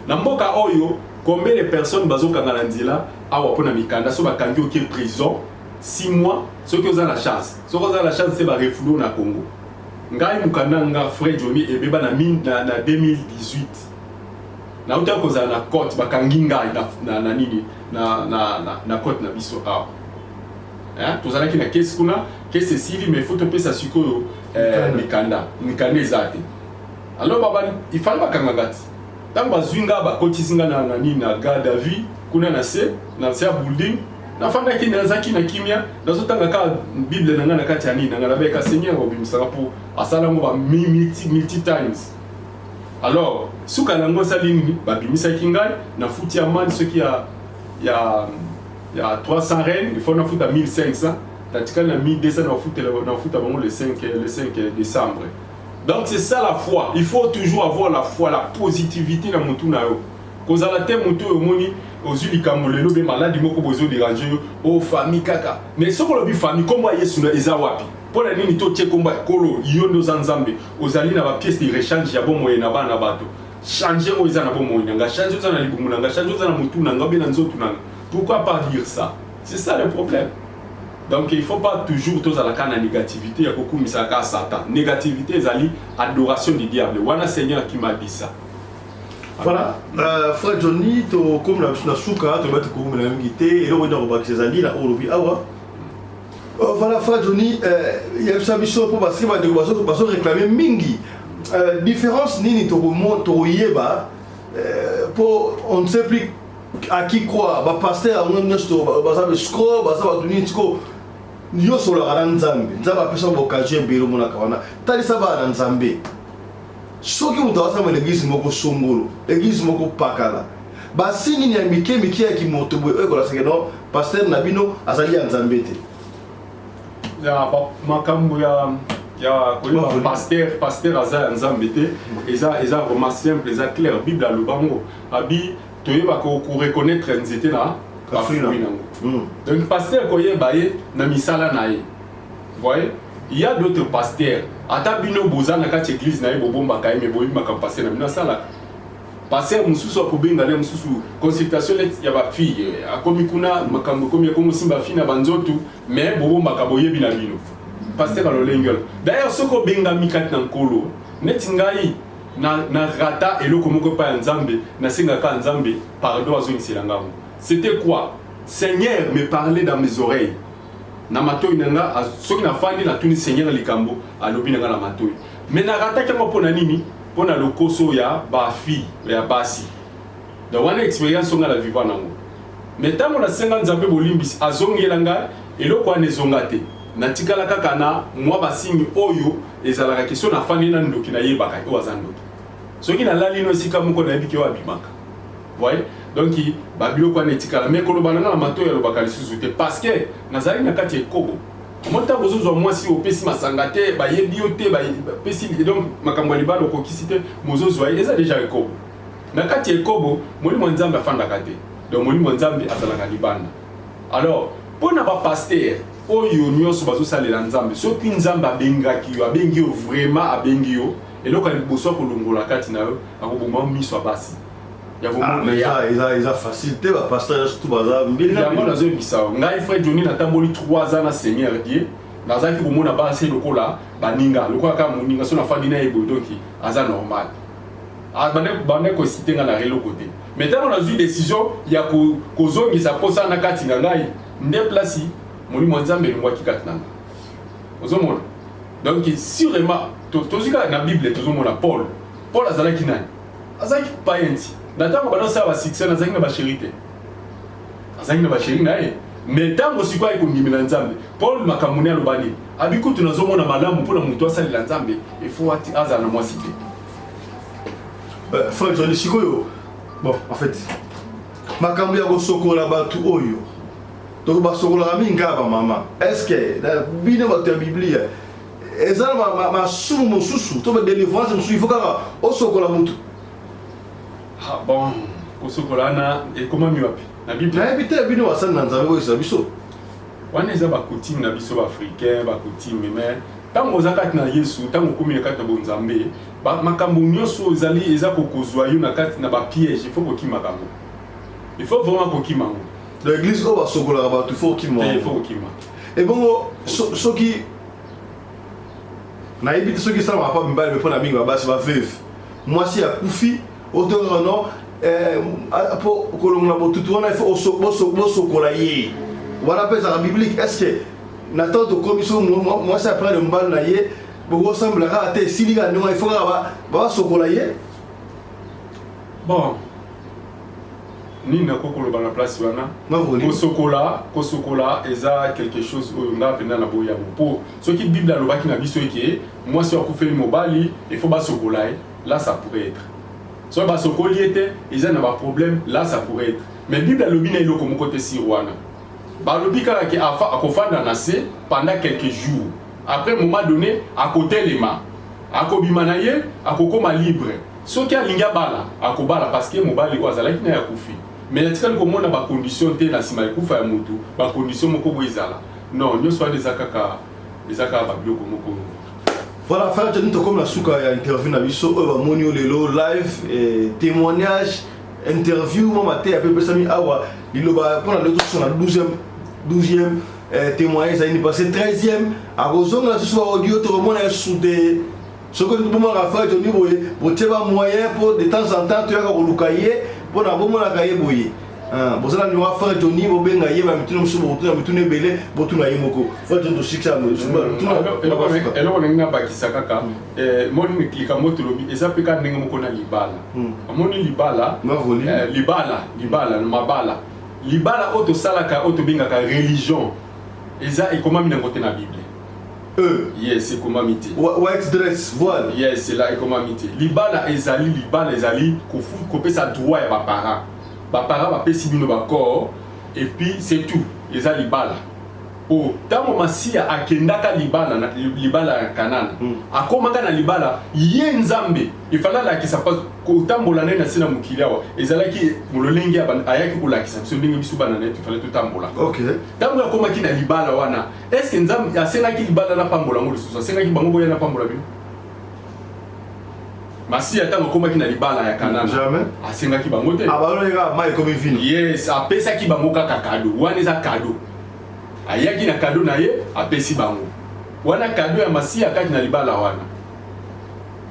[SPEAKER 1] na mboka oyo combien de personnes bazokanga na nzela awa mpona mikanda so bakangi oke prison 6 mois soki oza na chance soki oza na chance se barefulo na Congo ngai mukanda nga Frère Johnny ebeba na 2018 nauta kozala na cote bakangi ngai na nini na cote na biso awa tozalaki na kesi kuna kesi esili mais faut topesa sikoyo mikanda eza te alors baba ifali bakangaka ti ntango bazwi nga bakotisi nga na nini na garde à vue kuna na se ya building nafandaki nazaki na kimia nazotanga kaka bible na nga na kati ya nini na nga nabeka seigneur obimisaka mpo asala yango ba multi times alors suka nango esali nini babimisaki ngai nafuti ya mani soki ya 300 rennes il faut nafuta 1500 tatikali na 1200 nafuta bango le 5 décembre. Donc c'est ça la foi. Il faut toujours avoir la foi, la positivité dans mon tour. Quand on a la moto moni aux ulikambo le lobe malade moko bozo déranger au famille kaka. Mais ce qu'on a vu famille comme yesu na ezawapi. Pour la nini to tche komba kolo yondo zanzambe ozali na ba pièce de rechange ya bon moyen na bana bato. Changer o ezana bon moyen nga changer ozana libumu nga changer ozana mutu na nga be na nzoto na. Pourquoi pas dire ça? C'est ça le problème. Donc il ne faut pas toujours tous à la négativité, il y a beaucoup de Satan. Négativité, c'est l'adoration du diable. Wana Seigneur qui m'a dit ça.
[SPEAKER 5] Voilà, Frère Johnny, comme la souka, tu vas te couper la même guité, et là on va voir que c'est Zali, là on oublie awa. Voilà, Frère Johnny, il y a une mission pour parce qu'il va réclamer mingi. Différence ni to yeba, pour on ne sait plus à qui croire. Ba pasteur on ne sait pas, ba scro, ba ça va tenir scro. Yo sur la Nzambe, Nzambe a personne vocation biro mona kawana. Tali saba na Nzambe. Soki mutawa sama l'église moko songolo, l'église moko pakala. Ba sini ni mike ya ki moto boy ko la sekeno pasteur Nabino azali ya Nzambe te.
[SPEAKER 1] Ya makambo ya ko pasteur azali ya Nzambe te, eza vraiment simple, eza clair Bible alubango. Abi toyeba ko reconnaître nzete na donc pasteur koye baye na misala na ye. Voyez, il y a d'autres pasteurs. Ata bino boza na kati église na ye bobomba ka me boyi makam pasteur na bino sala. Pasteur mususu akobenga le mususu consultation ya ba fille akomi kuna makambo komi ko musimba fille na banzotu mais bobomba ka boye bina bino. Pasteur alolengel. D'ailleurs soko benga mikati na nkolo neti ngai na rata eloko moko pa Nzambe na singa ka Nzambe pardon azongisela ngango. C'était quoi? Seigneur me parlait dans mes oreilles. Na matoi nanga soki na fandi na tuni Seigneur likambo alobi nanga na matoi. Mais na rata kama pona nini? Pona lokoso ya ba fille ya basi. Da wana expérience nga la vivre nango. Mais tango na senga Nzambe bolimbisi azongela nga eloko ane zongate. Na tikala kaka na mwa basingi oyo ezalaka question na fandi na ndoki na yebaka o azandoki. Soki na lali no sika moko na yebiki wa bimaka. Voyez? Donc babilo kwa netikala mais kolo bananga na mato ya lobaka lisusu te parce que nazali na kati ekobo mota bozo moi si opesi masanga te ba yebi yote ba pesi donc makambo libalo ko kisite mozo zwa eza déjà ekobo na kati ekobo moli Nzambe afanda kate donc moli Nzambe azalaka libanda. Alors pona ba pasteur oyo nyoso bazo salela Nzambe soki Nzambe abengaki yo abengi yo vraiment abengi yo eloko liboso ko longola kati na yo akoboma miso basi.
[SPEAKER 5] Ils ont facilité, le pasteur tout bazar.
[SPEAKER 1] Ngai Frère Johnny na tamboli 3 ans na Seigneur Dieu. Nazaki bomona ba se lokola baninga, lokola ka moninga so na fandi na ebo donc aza normal. Bane ko citer nga na relo côté. Mais tant on a eu décision ya ko zongisa posa na kati na ngai, nde place moni Nzambe ngwa ki kati nanga. Ozomona. Donc sûrement tozika na Bible tozomona Paul azalaki nani? Azalaki païenti. D'ailleurs, on va faire la succès dans la chérité. Dans la chérité, mais tant que si quoi qu'on dit Nzambe, Paul Makamouné à l'Obani, abiku tu n'as pas madame pour la moutoua sali Nzambe, il faut attendre à moi citer.
[SPEAKER 5] Frère Johnny Sikoyo, bon, en fait, Makamouné a soko la batu oyo. Donc, ba soko la minga ba maman. Est-ce que la Bible va te Bible? Ezala ma sumu mon susu, to ba délivrance, il faut ka o soko la moutou.
[SPEAKER 1] Ah bon, kosokolana et comment mieux appelé la Bible.
[SPEAKER 5] Na habité bino wasana Nzambe ko isabiso.
[SPEAKER 1] Wana eza ba coutume na biso africain, ba coutume mais tango zakati na Yesu tango komi kati na bonzambe ba makambo nyonso ezali eza kokozwa yo na kati na ba piège il faut kokima kango il faut vraiment kokima ngo
[SPEAKER 5] l'église oba sokola ba tu faut kokima
[SPEAKER 1] il faut kokima
[SPEAKER 5] et bongo soki na ibiti soki ça va pas mbali pour na mingi ba basi ba veuve moi si akufi auteur non pour kolonga botutu wana il faut sokola ye voilà pesa la biblique est-ce que Nathan de commission moi ça après le mbal na ye bo ressemble à te siliga non il faut ba sokolaye
[SPEAKER 1] bon ni na kokolo bana place wana ko sokola eza quelque chose où nga pena na boya pour ce qui bible a lobaki na biso eke moi si akufeli mobali il faut ba sokolaye là ça pourrait être soit ba sokoliete eza na ba problème là ça pourrait être mais bible a lobi na iloko mo côté sirwana balobi kala ki afa akofanda na se pendant quelques jours après moment donné à côté les mains akobima na ye akokoma libre soki alinga bala akobala parce que mobali ko azalaki na yakufi mais etikali komona ba condition te na sima ekufa ya mutu ba condition moko boizala non nyo soit des akaka ba biloko moko.
[SPEAKER 5] Voilà, frère Johnny, comme la souka ya interview na biso ba monio lelo live et témoignage interview moi maté à peu près sami awa liloba pour la leçon na 12e témoignage ça est passé 13e à Rosong là ce soir audio tout le monde est soudé ce que nous pouvons faire Johnny boye pour te ba moyen pour de temps en temps tu as ko lukaye pour na bomo na kaye boye bon ça nous va faire Johnny bo benga ye ba mitino musu bo tu na belé bo tu na yimoko faut de siksa mo
[SPEAKER 1] elo ninga bakisa kaka moni klika moto lobi eza peka ninga moko na libala amoni libala libala mabala libala auto salaka auto benga ka religion eza ekomami na côté na bible yes ekomami te
[SPEAKER 5] white dress voile
[SPEAKER 1] yes c'est là ekomami te libala ezali kofu kopesa droit ya ba parents ba pesi bino ba corps et puis c'est tout eza libala o tamo masia akendaka libala ya kanana akomaka na libala ye nzambe ifala la ki sapa ko tambola na sina mukiliawa ezalaki mulolenge ayaki kolakisa biso ndenge biso bana na ifala to tambola
[SPEAKER 5] okay
[SPEAKER 1] tamo akomaki na libala wana est-ce que nzambe asenaki libala na pambola ngo lisusu asenaki bango boya na pambola bino masi atango komaki na libala ya kanana
[SPEAKER 5] jamais
[SPEAKER 1] asengaki bango te
[SPEAKER 5] abalonga mai comme vino
[SPEAKER 1] yes apesaki bango kaka kado wana eza kado ayaki na kado na ye apesi bango wana kado ya masi akaki na libala wana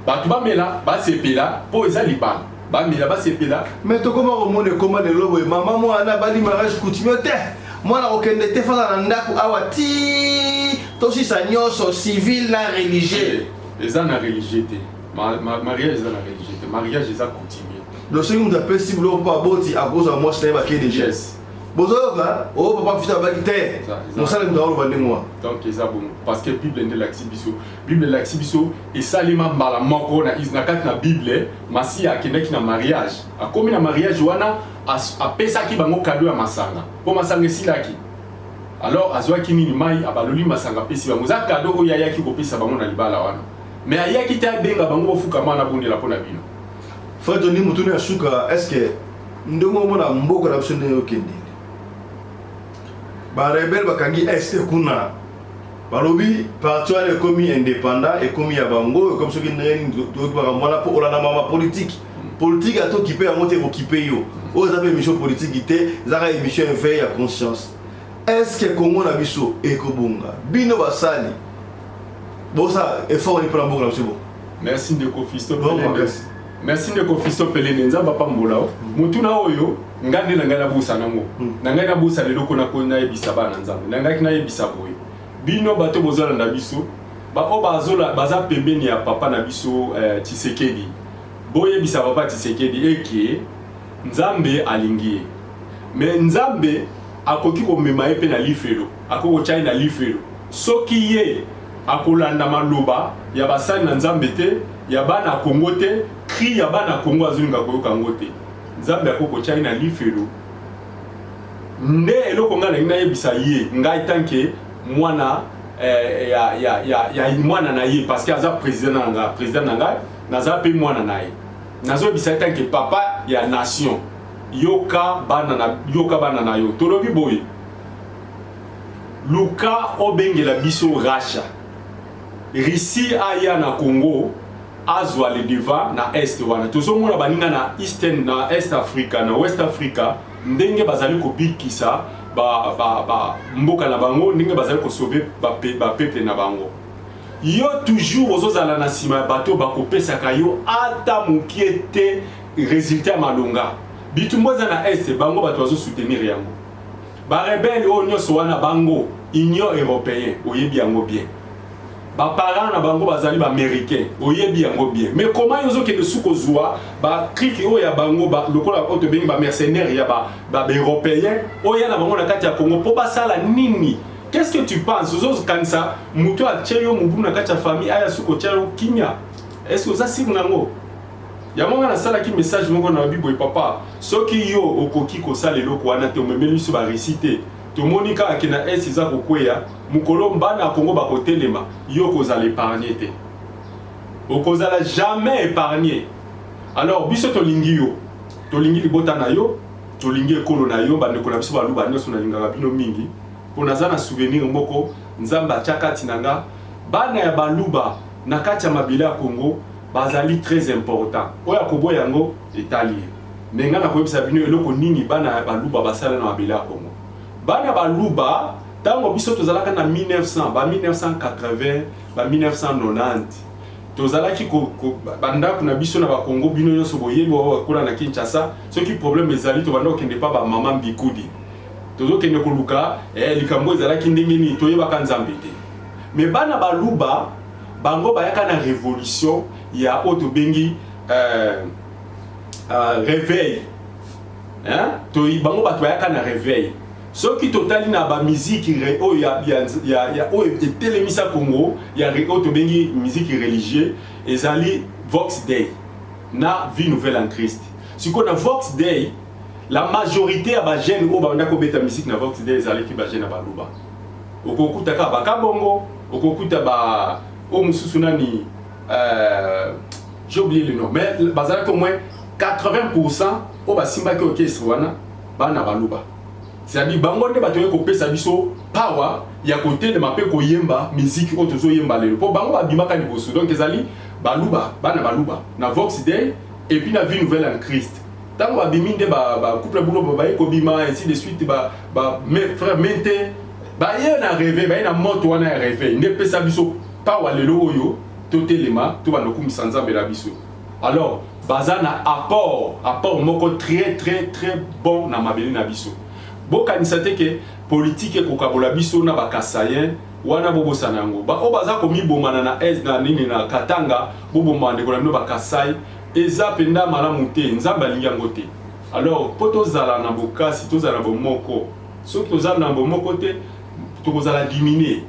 [SPEAKER 1] bato bamela basepela po eza libala bamela basepela
[SPEAKER 5] mais to koma komone koma de lobo mama mwana bali mariage coutumier te mwana okende te fala na ndako awa ti to si sa nyonso civil na religieux
[SPEAKER 1] eza na religieux te mariage eza na religieux te mariage eza coutumier
[SPEAKER 5] le second d'appel si vous pas boti à cause de moi c'est pas qui déjà bozoka o papa fita ba te mon salam ndalo ba ndengwa
[SPEAKER 1] donc eza bon parce que bible ndela biso et salima mbala moko na kati na bible masi akendaki na mariage akomi na mariage wana apesaki bango cadeau ya masanga po masanga esilaki alors azwaki nini mai abaloli masanga pesi bango za cadeau oyo ayaki kopesa bango na libala wana mais ayaki te abenga bango bofukama na bondela mpona bino
[SPEAKER 5] frère Johnny mutuni ya suka est-ce que ndongo mona mboko na biso ndenge okende ba rebelle bakangi este kuna balobi parti wana ekomi indépendant ekomi ya bango comme soki ndenge toyoki bakamwana mpo olanda mama politique atokipe yango te ekokipe yo oyo eza mpe émission politique te ezaka émission éveil ya conscience est-ce que Congo na biso ekobonga bino basali bosa effort ni mpona mboka na biso bo
[SPEAKER 1] merci ndeko Fisto Pelene merci ndeko Fisto Pelene nzamba pambola mutuna oyo ngande na ngana busa nango na ngana busa lelo kona kona yebisa bana nzambe na ngaki na yebisa boye bino bato bozala na biso bako bazola baza pembeni ya papa na biso Tshisekedi boye bisa papa Tshisekedi eke nzambe alingie mais nzambe akoki ko mema epe na lifelo akoko chai na lifelo soki ye akolanda maloba ya basali na nzambe te ya bana Kongo te cri ya bana Kongo azulinga koyoka ngo te nzambe akoko chai na lifelo nde eloko ngana ina yebisa ye ngai tanke mwana ya mwana na ye parce que aza président na ngai naza pe mwana na ye nazo yebisa tanke papa ya nation yoka bana na yo tolobi boye luka obengela biso racha Russie aya na Congo azwa le devant na est wana tozomona baninga na Eastern na Est Africa na West Africa ndenge bazali kobikisa mboka na bango ndenge bazali ko sauver ba peuple na bango yo toujours ozozala na sima bato bakopesaka yo ata mukie te résultat malonga bitumboza na est bango bato bazo soutenir yango ba rebelle o nyonso wana bango Union européenne oyebi yango bien ba parents na bango bazali ba américain oyebi yango bien mais comment yozo ke de sukozwa ba clique o ya bango ba lokola oto bengi ba mercenaires ya ba européen o ya na bango na kati ya Congo po basala nini. Qu'est-ce que tu penses ozo kanisa muto a tcheyo mubu na kati ya famille aya suko tcheyo kinya est-ce que ça si nango ya monga na sala ki message moko na bibo papa soki yo okoki ko sala eloko wana te omemeli so ba réciter to monika akina esiza kokweya mukolo mbana Congo bakotelema yo kozala épargner te okozala jamais épargner. Alors biso tolingi yo tolingi libota na yo tolingi ekolo na yo bande ko na biso baluba nyonso na lingaka bino mingi pona za na souvenir moko nzamba chakati nanga bana ya baluba na kati ya mabila ya Congo bazali très important oya koboya yango italie menga na koyebisa bino eloko nini bana ya baluba basala na mabila ya Congo. Bana baluba tango biso tozalaka na 1900 ba 1980 ba 1990 tozalaki ko banda kuna biso na ba Congo bino nyonso boyebi wakula na Kinshasa soki problème ezali to banda okende pa ba mama mbikudi tozo kende koluka likambo ezalaki ndenge ni toyebaka nzambe te mais bana baluba bango bayaka na révolution ya oto bengi réveil hein to bango bato bayaka na réveil soki totali na ba musique o ya o etelemisa Congo ya oto bengi musique religieuse ezali Vox Day na Vie Nouvelle en Christ siko na Vox Day la majorité ya ba jeune o ba ndako beta musique na Vox Day ezali ki ba jeune ba luba okokuta ka ba kabongo okokuta ba o mususu nani j'ai oublié le nom mais bazala au moins 80% o ba simba ki orchestre wana bana baluba c'est-à-dire bango nde bato ko pesa biso power ya côté de mape ko yemba musique o tozo yemba lelo po bango ba bimaka liboso donc ezali baluba bana baluba na Vox Day et puis na Vie Nouvelle en Christ tango ba biminde ba couple bulo ba ko bima ainsi de suite ba frère mente ba ye na rêver ba na moto wana ya rêver nde pesa biso power lelo oyo totelema to ba nokumisa nzambe la biso. Alors bazana apport moko très bon na mabeli na biso bokanisa te ke politique ekokabola biso na bakasayen wana bobosana yango ba o baza komibomana na na nini na Katanga bobomana ndeko na bino bakasai eza penda malamu te nzamba lingi yango te. Alors po tozala na bokasi tozala bomoko soki tozala na bomoko te tokozala diminuer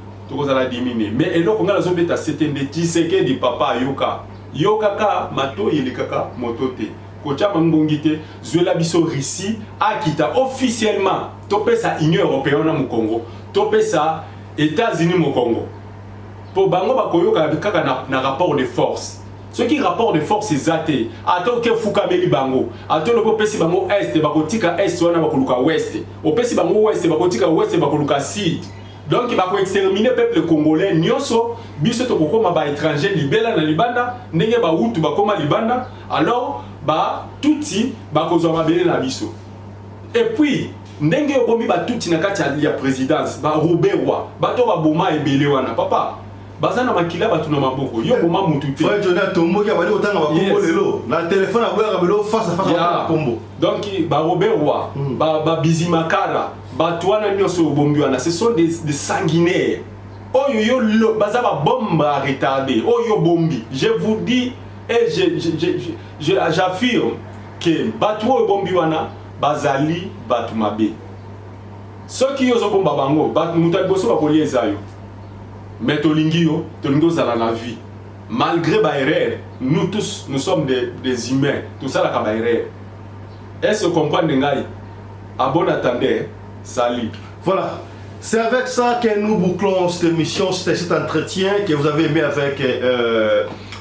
[SPEAKER 1] mais eloko ngala zobeta setende tiseke di papa yoka ka mato yelikaka moto te kochama ngongi te zuela biso Russie akita officiellement topesa Union européenne na Congo topesa États-Unis mo Congo po bango bakoyoka kaka na rapport de force ce qui rapport de force ezate ato ke fukameli bango ato lobo pesi bango est bakotika est wana bakoluka ouest opesi bango ouest bakotika ouest bakoluka sud donc bako exterminer peuple congolais nyonso biso to kokoma ba étranger libela na libanda ndenge ba hutu bakoma libanda alors ba tuti bakozwa mabele na biso et puis ndenge obomi ba tuti na kati ya présidence ba Robert Roy bato ba boma ebele wana papa bazana makila batu na maboko yo boma mutu te
[SPEAKER 5] frère Jonathan Tombo ya bali otanga ba kombo lelo na téléphone aboya belo face à face na kombo
[SPEAKER 1] donc ba Robert Roy ba Bizimakara bato wana nyonso bombi wana ce sont des sanguinaires oyo yo bazaba bomba retardé oyo bombi je vous dis et j'affirme que bato oyo bombi wana bazali bato mabe soki yo zo bomba bango bato muta boso bakolieza yo mais tolingi ozala na vie malgré ba erreur nous tous nous sommes des humains tout ça la ka ba erreur est-ce que comprendre ngai à bon attendeur salut.
[SPEAKER 5] Voilà, c'est avec ça que nous bouclons cette émission, cet entretien que vous avez aimé avec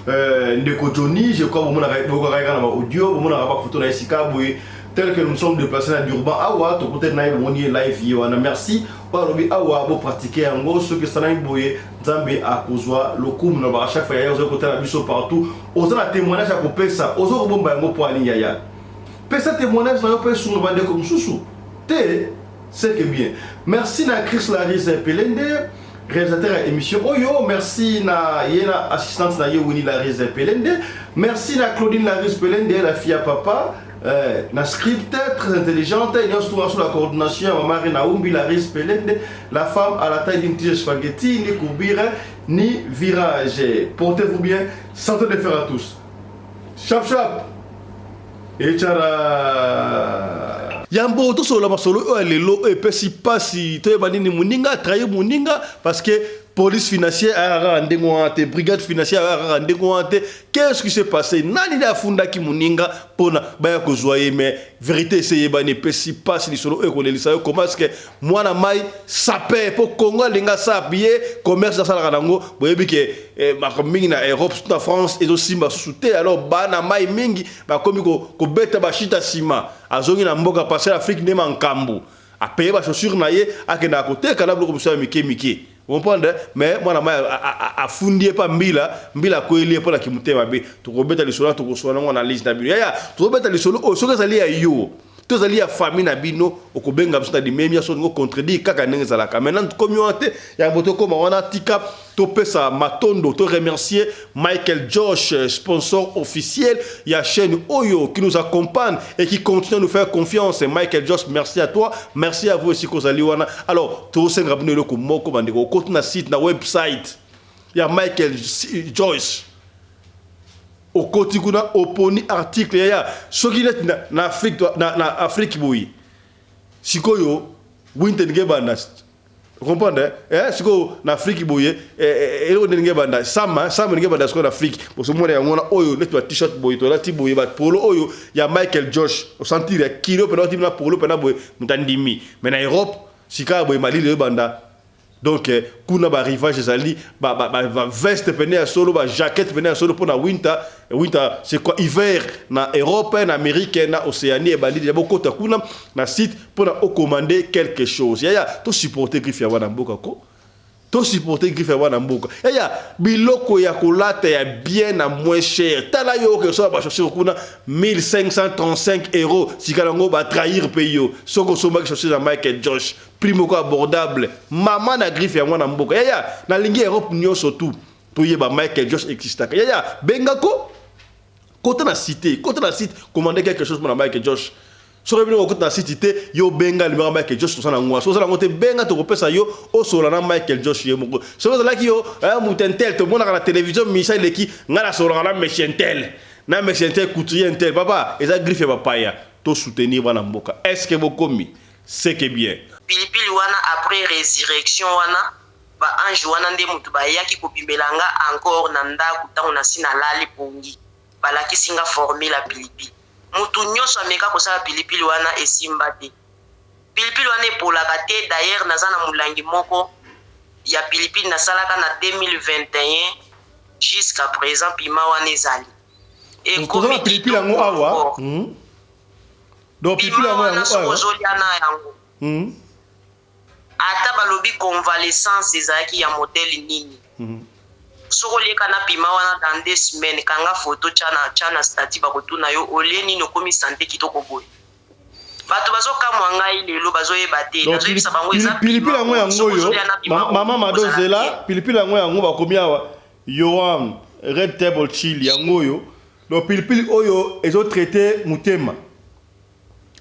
[SPEAKER 5] Ndeko Johnny. Je crois que vous avez audio, vous avez photo tel que nous sommes déplacés à Durban. Awa, to côté live, merci balobi awa bo pratiquer yango ce que ça n'a boye nzambe akozwa lokumu na ba chaque fois ya ozo côté na biso partout ozo na témoignage ya kopesa ozo kobomba yango po ali yaya pesa témoignage na yo pe sur bande comme susu te c'est que bien merci na Chris Laris Pelende réalisateur à émission Oyo, merci na yena assistante na Winnie Laris Pelende, merci na Claudine Laris Pelende, la fille à papa, na script très intelligente, il y a sur la coordination à Marie Naoumbi Laris Pelende, la femme à la taille d'une tige spaghetti, ni courbire, ni virage. Portez-vous bien, santé de fer à tous. Chap chap. Et tchara. Yambo to solo masolo lelo e pesi pasi to banini muninga trahi muninga parce que police financière a rendu ngoate brigade financière a rendu ngoate qu'est-ce qui s'est passé nani da funda ki muninga pona baya ko zoyer mais vérité c'est yebani pesi pasi ni solo e ko lelisa comment est-ce que mwana mai sapé pour Congo linga sapie commerce dans sala kanango boyebi ke makomingi na Europe na France et aussi basouté alors bana mai mingi ba komi ko beta ba shita sima azongi na mboka passer l'Afrique ne mankambu a payer ba chaussure na ye akenda à côté kana bloko musa miki vous comprenez mais moi a fundi pas mbila ko elie pour la kimutema be to ko beta lisolo to ko sona ngona liste na bino ya to beta lisolo o soka zali ya yo to zali ya famille na bino okobenga biso na di même ya so ngo contredire kaka ndenge zalaka maintenant communauté ya boto koma wana tika to pesa matondo to remercier Michael Josh sponsor officiel ya chaîne Oyo qui nous accompagne et qui continue à nous faire confiance. Michael Josh, merci à toi, merci à vous aussi kozali wana. Alors to senga bino le ko moko bandeko ko na site na website ya Michael Josh au côté kuna oponi article ya soki net na Afrique na Afrique boyi sikoyo winter ngebanda comprendre siko na Afrique boye elo ngebanda sama ngebanda siko na Afrique pour ce monde ya ngona oyo net t-shirt boye to la ti boye ba polo oyo ya Michael Josh au sentir kilo pena ti na polo pena boye mutandimi mais na Europe sika boye mali le banda donc kuna ba rivage ezali ba veste pene ya solo ba jaquette pene ya solo pour na winter c'est quoi hiver na Europe na Amérique na Océanie et bandi ya bokota kuna na site pour na commander quelque chose ya to supporter griffe ya wana mboka ko to supporter griffe ya wana mboka ya biloko ya kolata ya bien na moins cher tala yo que so ba chercher kuna 1535 € sikalango ba trahir payo soko so ba chercher na Michael Josh primo ko abordable mama na griffe ya wana mboka ya na lingi Europe nyoso tout to yeba Michael Josh existaka ya bengako côté na site commander quelque chose pour na Michael Josh so rebino ko côté na site yo benga le Michael Josh so na ngwa so la ngote benga to kopesa yo o so na Michael Josh ye moko so la ki yo mutentel to mona na télévision Michel leki ngala so na Mechentel na Mechentel couturier tel papa eza griffe papa ya to soutenir wana mboka est-ce que bokomi c'est que bien
[SPEAKER 6] pilipili wana après résurrection wana ba ange wana nde mutu ba yaki kopimbelanga encore na ndaku tango na sina lali pongi balaki singa formule la pilipili mutu nyonso ameka kosala pilipili wana esimba te pilipili wana epolaka te d'ailleurs naza na mulangi moko ya pilipili nasalaka na 2021 jusqu'à présent pima wana ezali
[SPEAKER 5] et comme pilipili yango awa donc pilipili yango awa
[SPEAKER 6] yango ata balobi convalescence ezalaki ya modèle nini soko leka na pima wana dans 2 semaines kanga photo chana stati bakotuna yo olie nini okomi santé kitoko boye bato bazokamwa ngai lelo bazoyeba te nazoyebisa bango eza
[SPEAKER 5] pilipili yango yango yo mama madozela pilipili yango yango bakomi awa Yohan Red Table Chili yango yo donc pilipili oyo ezo traiter mutema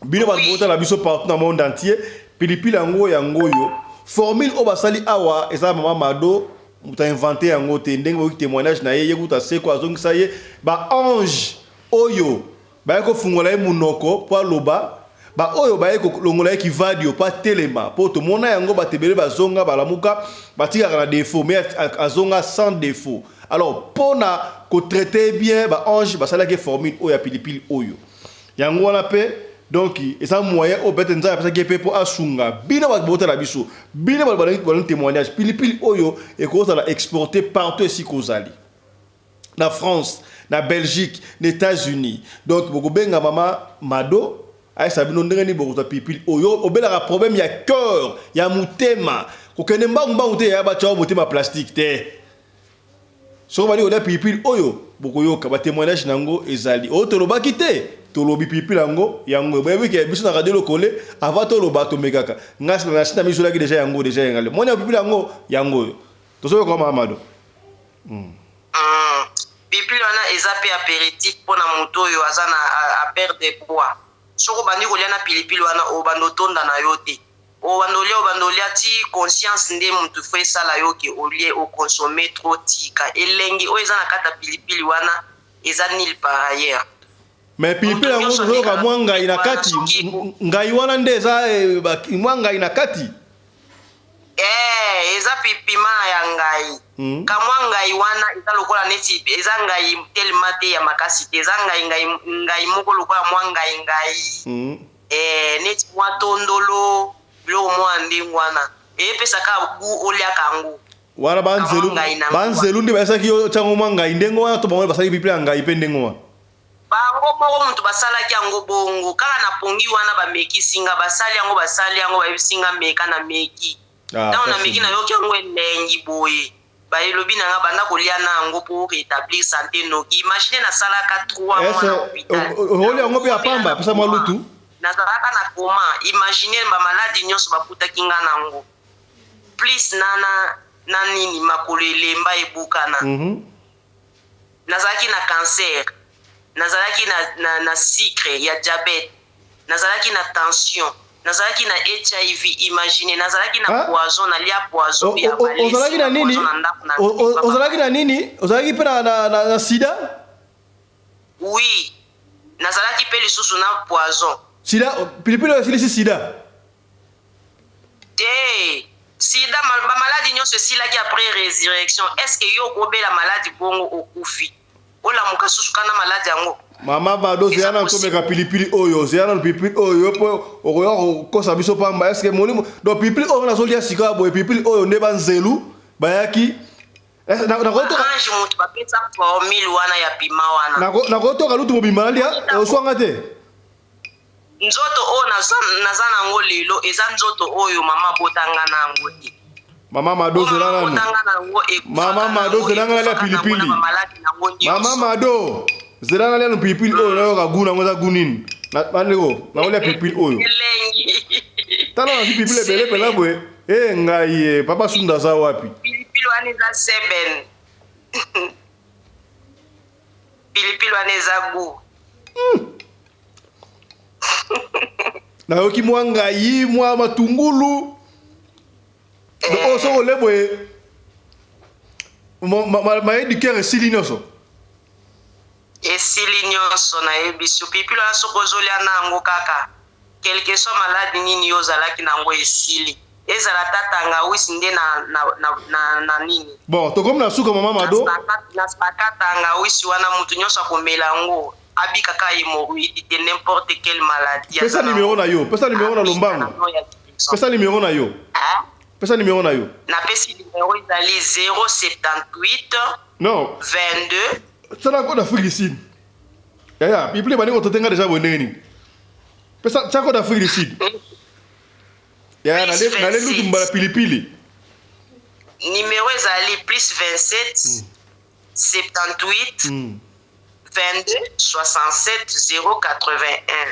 [SPEAKER 5] bino bakota la biso partout dans le monde entier pilipili yango yo formule o basali awa eza mama mado muta inventé yango te ndenge bo témoignage na ye yekuta seko azongisa ye ba ange oyo ba ko fungola ye munoko po loba ba oyo ba ko longola ye kivadio pa telema po to mona yango batebele bazonga balamuka batika na défaut mais azonga sans défaut alors pona ko traiter bien ba ange basala ke formule oyo pilipili oyo yango wana pe donc eza moyen au bête nza parce que pour asunga bina ba bota la biso bina ba témoignage pilipili oyo et ko ça la exporter partout ici kozali na France na Belgique les États-Unis donc boko benga mama mado ay sabino ndenge ni boko pilipili oyo obelaka problème ya cœur ya mutema kokende mbangu te ya bacha mutema plastique te so bali oda pilipili oyo boko yoka ba témoignage nango ezali o tolobaki te tolobi pilipili yango ba wiki biso na radio lokole avant toloba to megaka ngasi na sita miso laki déjà ngale mona pilipili yango tozo ko Mamadou
[SPEAKER 6] pilipili wana eza pe apéritif pona moto oyo aza na a perdre poids soko bandi kolia na pilipili wana obando tonda na yo te obandolia ti conscience nde mutu fo esala yo ke olie okonsome trop tika elengi oyo eza na kata pilipili wana eza nil par ailleurs
[SPEAKER 5] mais pilipili yango tozoyoka mwa ngai na kati ngai wana nde eza mwa ngai na kati
[SPEAKER 6] eza pipima ya ngai kamwa ngai wana eza lokola neti eza ngai telema te ya makasi te eza ngai moko lokola mwa ngai neti mwa tondolo bilo mwa ndingu wana epesaka gu oliaka yango
[SPEAKER 5] wana banzelu nde basaki yo chango mwa ngai ndengo wana to bango basaki pilipili ya ngai pe ndengo wana
[SPEAKER 6] bango moko mutu basalaki yango bongo kaka na pongi wana bamekisinga basali yango bayebisinga meka na meki ntango na meki na yoki yango elengi boye bayelobi nanga banda kolia na yango pour rétablir santé noki imagine nasalaka 3 mois na hôpital
[SPEAKER 5] oli yango mpe ya pamba pesa mwa lutu
[SPEAKER 6] nazalaka na koma imagine bamaladi nyonso bakutaki nga nango plus na nini makolo elemba ebukana nazalaki na cancer nazalaki na sucre ya diabete nazalaki na tension nazalaki na HIV imagine nazalaki na poison nalia poison ya balesi
[SPEAKER 5] ozalaki na nini ozalaki na nini ozalaki pe na sida
[SPEAKER 6] oui nazalaki pe lisusu na poison
[SPEAKER 5] sida pilipili osilisi sida
[SPEAKER 6] te sida bamaladi nyonso esilaki après résurrection est-ce que yo okobela maladi bongo okufi olamuka susu kana maladi yango
[SPEAKER 5] Mama Mado zeyana ntomeka pilipili oyo zeyana pilipili oyo po okoya kosa biso pamba est-ce que molimo do pilipili oyo na solia sika boye pilipili oyo nde banzelu bayaki
[SPEAKER 6] na koto ange mutu bapesa formule wana ya pima wana
[SPEAKER 5] na koto kalutu mobimba nalia oswanga te
[SPEAKER 6] nzoto oyo naza nango lelo eza nzoto oyo mama botanga nango te
[SPEAKER 5] Mama Mado zelana Mama Mado zelana nalia pilipili Mama Mado zelana nalia pilipili oyo nayo kaguna ngoza gunini na bandeko na olia pilipili oyo tala na pilipili bele pela bwe ngai papa sunda za wapi
[SPEAKER 6] pilipili wana za 7 pilipili wana za gu
[SPEAKER 5] na yoki mwa ngai mwa matungulu oso lebwe ma éduquer esili nyonso
[SPEAKER 6] na yebiso pilipili wana soko ozolia nango kaka quelque soit maladi nini yo ozalaki nango esili ezala tatanga wisi nde na nini
[SPEAKER 5] bon tokomi na suka Mama Mado
[SPEAKER 6] na sakatanga wisi wana mutu nyonso akomela yango abika ka hémorroïde de n'importe quelle maladie
[SPEAKER 5] pesa numéro na yo pesa numéro na lombango pesa numéro na yo pesa numéro na yo
[SPEAKER 6] na pesi numéro ezali 078
[SPEAKER 5] non
[SPEAKER 6] 22
[SPEAKER 5] tsana ko d'Afrique du Sud ya pilipili bani ko totenga déjà bonenge nini pesa tsako d'Afrique du Sud ya na le lutu mbala pilipili
[SPEAKER 6] numéro ezali plus 27 78 22 67 081